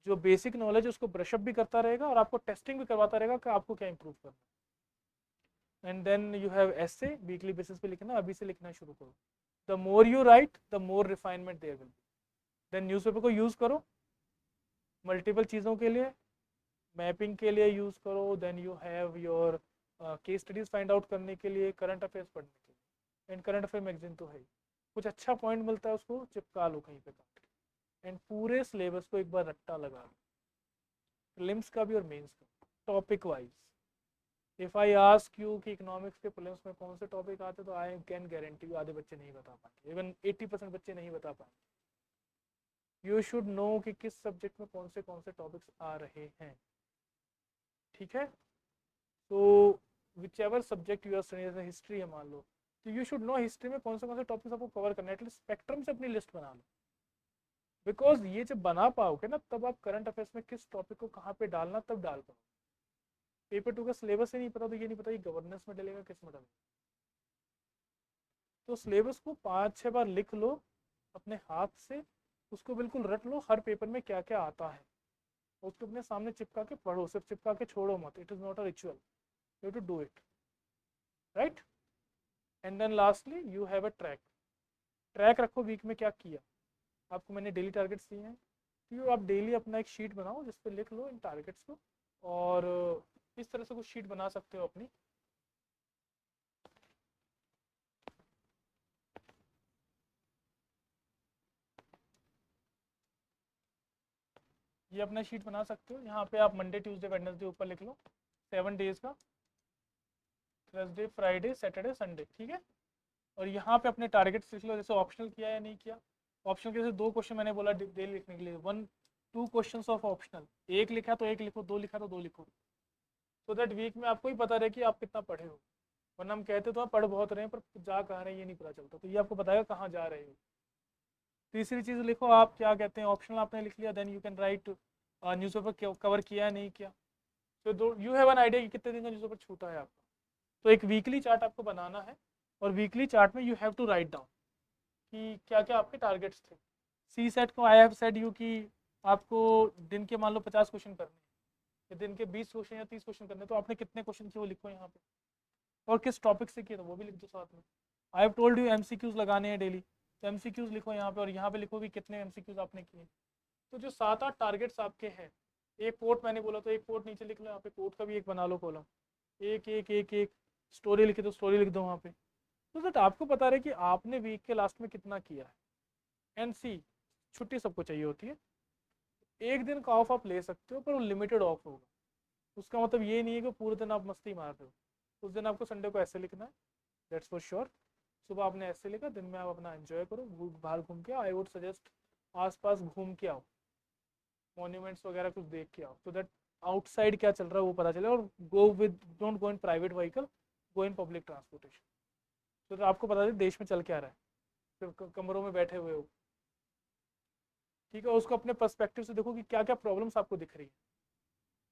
S1: जो बेसिक नॉलेज है उसको ब्रशअप भी करता रहेगा, और आपको टेस्टिंग भी करवाता रहेगा कि आपको क्या इंप्रूव करना है। And then you have essay, weekly basis पे लिखना, अभी से लिखना शुरू करो। The more you write the more refinement there will be. Then newspaper को यूज़ करो मल्टीपल चीज़ों के लिए, मैपिंग के लिए यूज़ करो, then you have your case studies find out करने के लिए, करंट अफेयर्स पढ़ने के लिए। एंड करंट अफेयर मैगजीन तो है ही, कुछ अच्छा पॉइंट मिलता है उसको चिपका लो कहीं पे, एंड पूरे सिलेबस को एक बार रट्टा लगा लो, प्रीलिम्स का भी और मेंस का, topic wise. If I ask you कि इकोनॉमिक्स के प्रीलिम्स में कौन से टॉपिक आते, तो आई कैन गारंटी यू आधे बच्चे नहीं बता पाएंगे, इवन 80% बच्चे नहीं बता पाएंगे। यू शुड नो कि किस सब्जेक्ट में कौन से टॉपिक्स आ रहे हैं, ठीक है। तो whichever subject you are studying, जैसे हिस्ट्री है मान लो, तो यू शुड नो हिस्ट्री में कौन से टॉपिक्स आपको कवर करना है, एटलीस्ट स्पेक्ट्रम से अपनी लिस्ट बना लो। बिकॉज ये जब बना पाओगे ना, तब आप करंट अफेयर्स में किस टॉपिक को कहाँ पे डालना तब डाल पाओ। पेपर 2 का सिलेबस ही नहीं पता, तो ये नहीं पता कि गवर्नेंस में डलेगा किस में डलेगा। तो सिलेबस को 5-6 बार लिख लो अपने हाथ से, उसको बिल्कुल रट लो, हर पेपर में क्या क्या आता है उसको अपने सामने चिपका के पढ़ो, सिर्फ चिपका के छोड़ो मत। It is not a ritual, you to do it, right. And then lastly you have a track. Track रखो वीक में क्या किया। आपको मैंने डेली टारगेट्स दिए हैं, तो आप डेली अपना एक शीट बनाओ जिस पे लिख लो इन टारगेट्स को, और इस तरह से कुछ शीट बना सकते हो अपनी। ये अपना शीट बना सकते हो, यहाँ पे आप मंडे ट्यूसडे वेडनेसडे ऊपर लिख लो 7 डेज का, थर्सडे फ्राइडे सैटरडे संडे, ठीक है। और यहाँ पे अपने टारगेट्स लिख लो, जैसे ऑप्शनल किया या नहीं किया। ऑप्शनल के जैसे 2 क्वेश्चन मैंने बोला डेली लिखने के लिए, 1-2 क्वेश्चन ऑफ ऑप्शनल, एक लिखा तो एक लिखो, 2 लिखा तो 2 लिखो, सो दैट वीक में आपको ही पता रहे कि आप कितना पढ़े हो। वरना हम कहते तो आप पढ़ बहुत रहे हैं पर जा कहाँ रहे हैं ये नहीं पता चलता, तो ये आपको बताएगा कहाँ जा रहे हो। तीसरी चीज़ लिखो आप क्या कहते हैं, ऑप्शनल आपने लिख लिया, then you can write newspaper cover किया है नहीं किया, तो दो यू हैव एन आइडिया कि कितने दिन का न्यूज़पेपर छूटा है आपका। तो एक वीकली चार्ट आपको बनाना है, और वीकली चार्ट में you have to write down कि क्या क्या आपके टारगेट्स थे। सी सेट को आई हैव सेड यू कि आपको दिन के मान लो 50 क्वेश्चन करने हैं, या दिन के 20 क्वेश्चन या 30 क्वेश्चन करने, तो आपने कितने क्वेश्चन किए वो लिखो यहाँ पे, और किस टॉपिक से किए तो वो भी लिख दो साथ में। I have told you MCQs लगाने हैं डेली, तो एमसीक्यूज लिखो यहाँ पे, और यहाँ पे लिखो कि कितने एमसीक्यूज आपने किए। तो जो 7-8 टारगेट्स आपके हैं, एक कोट मैंने बोला तो एक कोट नीचे लिख लो, यहाँ पे कोट का भी एक बना लो कॉलम, एक एक एक एक स्टोरी लिखे तो स्टोरी लिख दो वहाँ पे, तो दैट आपको पता रहे कि आपने वीक के लास्ट में कितना किया है। एंड सी, छुट्टी सबको चाहिए होती है, एक दिन का ऑफ आप ले सकते हो पर वो लिमिटेड ऑफ होगा। उसका मतलब ये नहीं है कि पूरे दिन आप मस्ती मार रहे हो। उस दिन आपको संडे को ऐसे लिखना है, दैट्स फॉर श्योर। सुबह आपने ऐसे लिखा, दिन में आप अपना एंजॉय करो, बाहर घूम के आओ। आई वुड सजेस्ट आसपास घूम के आओ, मॉन्यूमेंट्स वगैरह कुछ देख के आओ, सो दैट आउटसाइड क्या चल रहा है वो पता चले। और go with, don't go in private vehicle, go in public transportation, तो आपको पता चले देश में चल क्या रहा है। सिर्फ कमरों में बैठे हुए हो, ठीक है। उसको अपने पर्सपेक्टिव से देखो कि क्या क्या प्रॉब्लम्स आपको दिख रही है,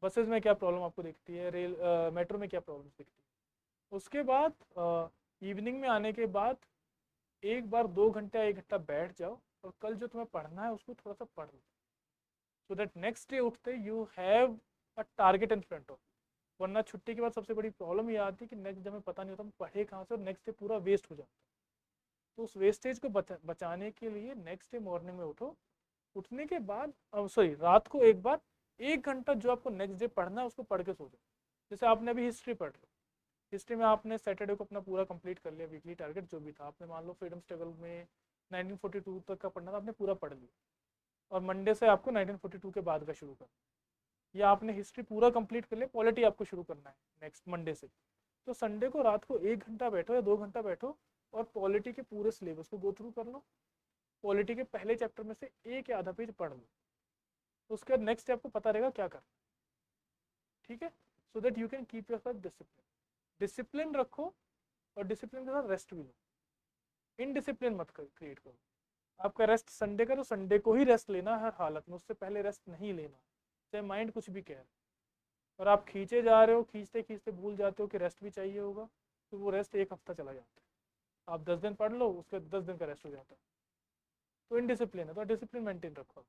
S1: बसेस में क्या प्रॉब्लम आपको दिखती है, रेल मेट्रो में क्या प्रॉब्लम्स दिखती है। उसके बाद इवनिंग में आने के बाद एक बार 2 घंटा 1 घंटा बैठ जाओ और कल जो तुम्हें पढ़ना है उसको थोड़ा सा पढ़ लो, सो दैट नेक्स्ट डे उठते you have a target in front of. वरना छुट्टी के बाद सबसे बड़ी प्रॉब्लम ये आती है कि नेक्स्ट डे में पता नहीं होता हम पढ़े कहाँ से और नेक्स्ट डे पूरा वेस्ट हो जाता है। तो उस वेस्टेज को बचाने के लिए नेक्स्ट डे मॉर्निंग में उठो, उठने के बाद सॉरी रात को एक बार 1 घंटा जो आपको नेक्स्ट डे पढ़ना है उसको पढ़ के सो जाओ। जैसे आपने अभी हिस्ट्री पढ़ ली, हिस्ट्री में आपने सैटरडे को अपना पूरा कंप्लीट कर लिया, वीकली टारगेट जो भी था आपने, मान लो फ्रीडम स्ट्रगल में 1942 तक का पढ़ना था आपने पूरा पढ़ लिया, और मंडे से आपको 1942 के बाद का शुरू करना, या आपने हिस्ट्री पूरा कंप्लीट कर लिया, पॉलिटी आपको शुरू करना है नेक्स्ट मंडे से। तो संडे को रात को 1 घंटा बैठो या 2 घंटा बैठो और पॉलिटी के पूरे सिलेबस को गो थ्रू कर लो, पॉलिटी के पहले चैप्टर में से एक या आधा पेज पढ़ लो, तो उसके बाद नेक्स्ट आपको पता रहेगा क्या करना, ठीक है। सो that you can keep your self discipline, discipline रखो और डिसिप्लिन के साथ रेस्ट भी लो, इनडिसिप्लिन मत क्रिएट करो। आपका रेस्ट संडे का तो संडे को ही रेस्ट लेना हर हालत में, उससे पहले रेस्ट नहीं लेना, चाहे माइंड कुछ भी कह रहा है। और आप खींचे जा रहे हो, खींचते खींचते भूल जाते हो कि रेस्ट भी चाहिए होगा, तो वो रेस्ट एक हफ्ता चला जाता है। आप 10 दिन पढ़ लो, उसके 10 दिन का रेस्ट हो जाता है। तो इनडिसिप्लिन है, तो डिसिप्लिन मेंटेन रखो,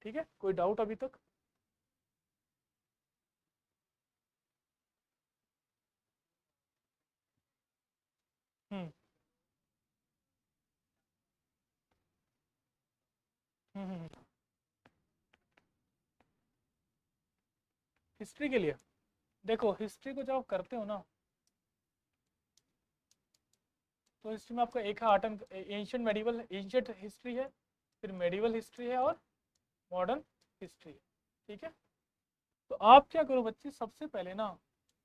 S1: ठीक है। कोई डाउट अभी तक? हम्म हिस्ट्री के लिए देखो, हिस्ट्री को जब आप करते हो ना, तो हिस्ट्री में आपका एक है art and ancient medieval, ancient history है, फिर मेडिवल हिस्ट्री है और मॉडर्न हिस्ट्री है, ठीक है। तो आप क्या करो बच्चे, सबसे पहले ना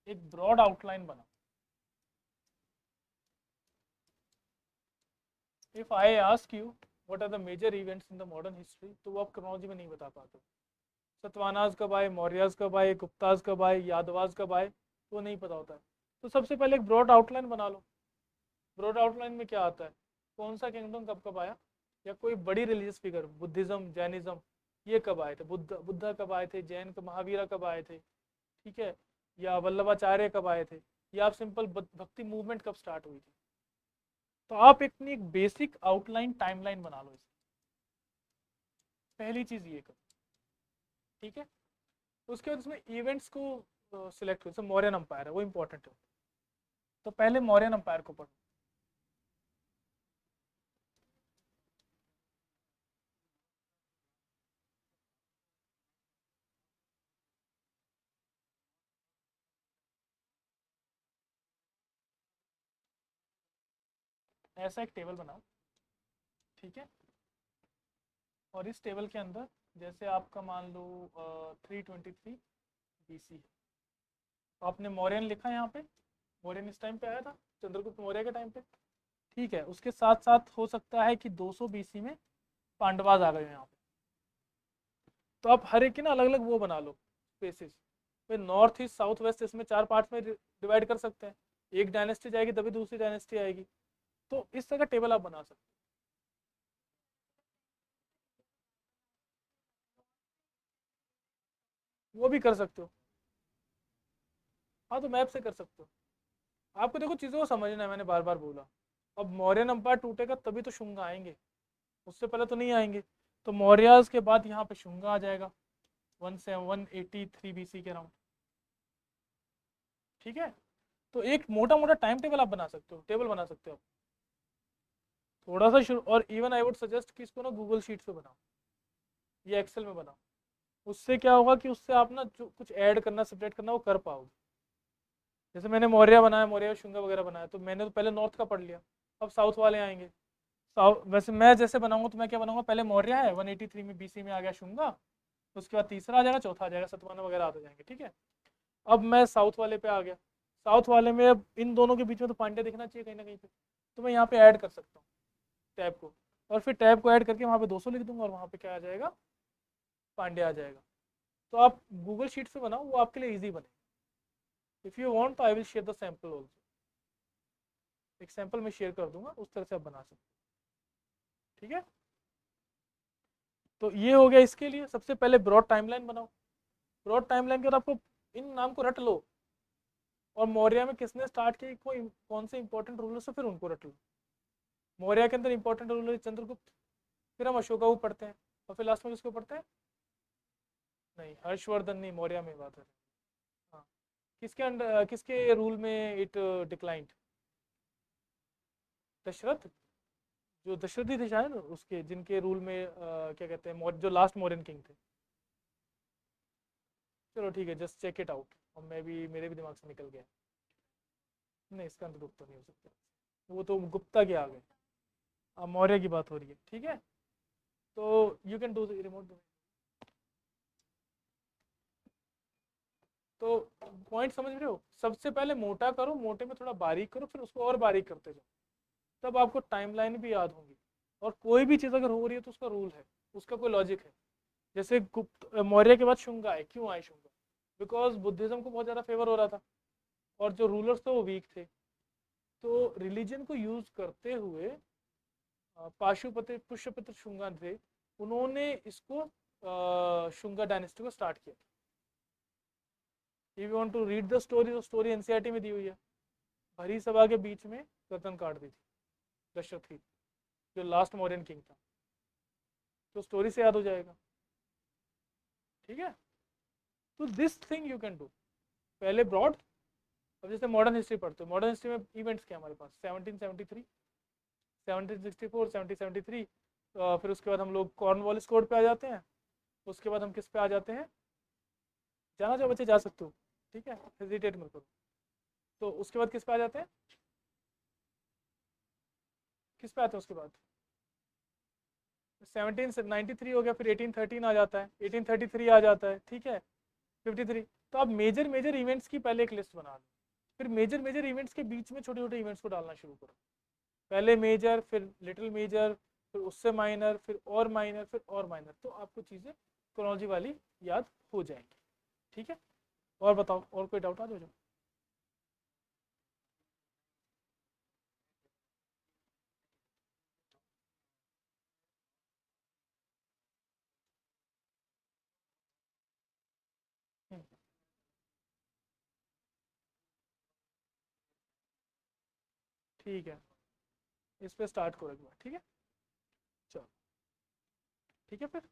S1: एक ब्रॉड आउटलाइन बनाओ। If I ask you what are the major events in the modern history, तो वो आप क्रोनोलॉजी में नहीं बता पाते। सतवानाज कब आए, मौर्याज कब आए, गुप्ताज कब आए, यादवाज कब आए, वो नहीं पता होता है। तो सबसे पहले एक ब्रॉड आउटलाइन बना लो। ब्रॉड आउटलाइन में क्या आता है, कौन सा किंगडम कब कब आया, या कोई बड़ी रिलीजियस फिगर, बुद्धिज्म जैनिज्म, ये कब आए थे, बुद्धा कब आए थे, जैन का महावीरा कब आए थे, ठीक है, या वल्लभाचार्य कब आए थे, या आप सिंपल भक्ति मूवमेंट कब स्टार्ट हुई थी। तो आप इतनी एक बेसिक आउटलाइन टाइमलाइन बना लो इसकी, पहली चीज ये करो, ठीक है। उसके बाद इसमें इवेंट्स को सिलेक्ट करो, जैसे मौर्यन अंपायर है वो इंपॉर्टेंट है, तो पहले मौर्यन अंपायर को पढ़ो। ऐसा एक टेबल बनाओ, ठीक है। और इस टेबल के अंदर जैसे आपका मान लो 323 BC है, तो आपने मौर्यन लिखा है यहाँ पे, मौर्यन इस टाइम पे आया था, चंद्रगुप्त मौर्य के टाइम पे, ठीक है। उसके साथ साथ हो सकता है कि 200 BC में पांडवाज आ गए यहाँ पे, तो आप हर एक की ना अलग अलग वो बना लो स्पेसिस, फिर नॉर्थ ईस्ट साउथ वेस्ट इसमें 4 पार्ट्स में डिवाइड कर सकते हैं, एक डायनेस्टी जाएगी तभी दूसरी डायनेस्टी आएगी, तो इस तरह का टेबल आप बना सकते हो, वो भी कर सकते हो। हाँ, तो मैप से कर सकते हो। आपको देखो चीज़ों को समझना है, मैंने बार बार बोला। अब मौर्यन अंपायर टूटेगा तभी तो शुंग आएंगे, उससे पहले तो नहीं आएंगे। तो मौर्याज के बाद यहाँ पे शुंग आ जाएगा 183 BC के राउंड, ठीक है। तो एक मोटा मोटा टाइम टेबल आप बना सकते हो, टेबल बना सकते हो आप, थोड़ा सा शुरू। और इवन आई वुड सजेस्ट कि इसको ना गूगल शीट पे बनाओ या एक्सेल में बनाओ, उससे क्या होगा कि उससे आप ना जो कुछ ऐड करना सेपरेट करना वो कर पाओगे। जैसे मैंने मौर्य बनाया, मौर्य शुंगा वगैरह बनाया, तो मैंने तो पहले नॉर्थ का पढ़ लिया, अब साउथ वाले आएंगे। साउथ वैसे मैं जैसे बनाऊंगा तो मैं क्या बनाऊंगा, पहले मौर्य है 183 में BC में आ गया शुंगा, उसके बाद तीसरा आ जाएगा, चौथा आ जाएगा, सतवाहन वगैरह आते जाएंगे, ठीक है। अब मैं साउथ वाले पे आ गया, साउथ वाले में अब इन दोनों के बीच में तो पांड्या दिखना चाहिए कहीं ना कहीं पे, तो मैं यहाँ पे ऐड कर सकता हूँ टैब को, और फिर टैब को ऐड करके वहाँ पे 200 लिख दूंगा और वहाँ पे क्या आ जाएगा, पांड्या आ जाएगा। तो आप गूगल शीट से बनाओ, वो आपके लिए ईजी बने। इफ़ यू वांट तो I will share the sample also, एक सैम्पल मैं शेयर कर दूंगा, उस तरह से आप बना सकते ठीक है, तो ये हो गया इसके लिए। सबसे पहले ब्रॉड टाइमलाइन बनाओ। ब्रॉड टाइमलाइन के बाद आपको इन नाम को रट लो, और मौर्य में किसने स्टार्ट किया, कोई कौन से इंपॉर्टेंट रूलर्स है फिर उनको रट लो। मौर्य के अंदर इंपॉर्टेंट रूलर चंद्रगुप्त, फिर हम अशोका को पढ़ते हैं, और फिर लास्ट में किसको पढ़ते हैं? नहीं, हर्षवर्धन नहीं, मौर्य में बात है। हाँ, किसके अंडर, किसके रूल में इट डिक्लाइंड? दशरथ, जो दशरथी थे शायद, उसके जिनके रूल में क्या कहते हैं, जो लास्ट मौर्यन किंग थे। चलो ठीक है, जस्ट चेक इट आउट, और मैं भी, मेरे भी दिमाग से निकल गया। नहीं, इसका अंत गुप्ता नहीं हो सकता, वो तो गुप्ता के आ गए। अब मौर्य की बात हो रही है, ठीक है। तो यू कैन डू रिमोट। तो पॉइंट समझ रहे हो? सबसे पहले मोटा करो, मोटे में थोड़ा बारीक करो, फिर उसको और बारीक करते जाओ, तब आपको टाइमलाइन भी याद होंगी। और कोई भी चीज़ अगर हो रही है तो उसका रूल है, उसका कोई लॉजिक है। जैसे गुप्त मौर्य के बाद शुंगा आए, क्यों आए शुंगा? बिकॉज बुद्धिज्म को बहुत ज़्यादा फेवर हो रहा था, और जो रूलर्स थे वो वीक थे। तो रिलीजन को यूज करते हुए पाशुपति पुष्यपुत्र शुंगा थे, उन्होंने इसको शुंगा डायनेस्टी को स्टार्ट किया। If you want to read the story, तो स्टोरी एनसीईआरटी में दी हुई है। भरी सभा के बीच में गर्दन काट दी थी दशरथ की, जो लास्ट मौर्यन किंग था। तो स्टोरी से याद हो जाएगा, ठीक है। तो this thing you can do, पहले ब्रॉड। अब जैसे मॉडर्न हिस्ट्री पढ़ते हो, मॉडर्न हिस्ट्री में इवेंट्स क्या हमारे पास? 1773, 1764, 1773, फिर उसके बाद हम लोग कॉर्नवालिस कोड पे आ जाते हैं। उसके बाद हम किस पे आ जाते हैं? जाना चाहो बच्चे जा सकते हो, ठीक है, हेजिटेट मत करो। तो उसके बाद किस पे आ जाते हैं? किस पे आते हैं उसके बाद? 1793 हो गया, फिर 1813 आ जाता है, 1833 आ जाता है, ठीक है, 53। तो आप मेजर मेजर इवेंट्स की पहले एक लिस्ट बना लो, फिर मेजर मेजर इवेंट्स के बीच में छोटे छोटे इवेंट्स को डालना शुरू करो। पहले मेजर, फिर लिटिल मेजर, फिर उससे माइनर, फिर और माइनर, फिर और माइनर, तो आपको चीज़ें क्रोनोलॉजी वाली याद हो जाएंगी, ठीक है। और बताओ, और कोई डाउट आ जाओ? हम्म, ठीक है, इस पे स्टार्ट करो एक बार, ठीक है। चलो, ठीक है फिर।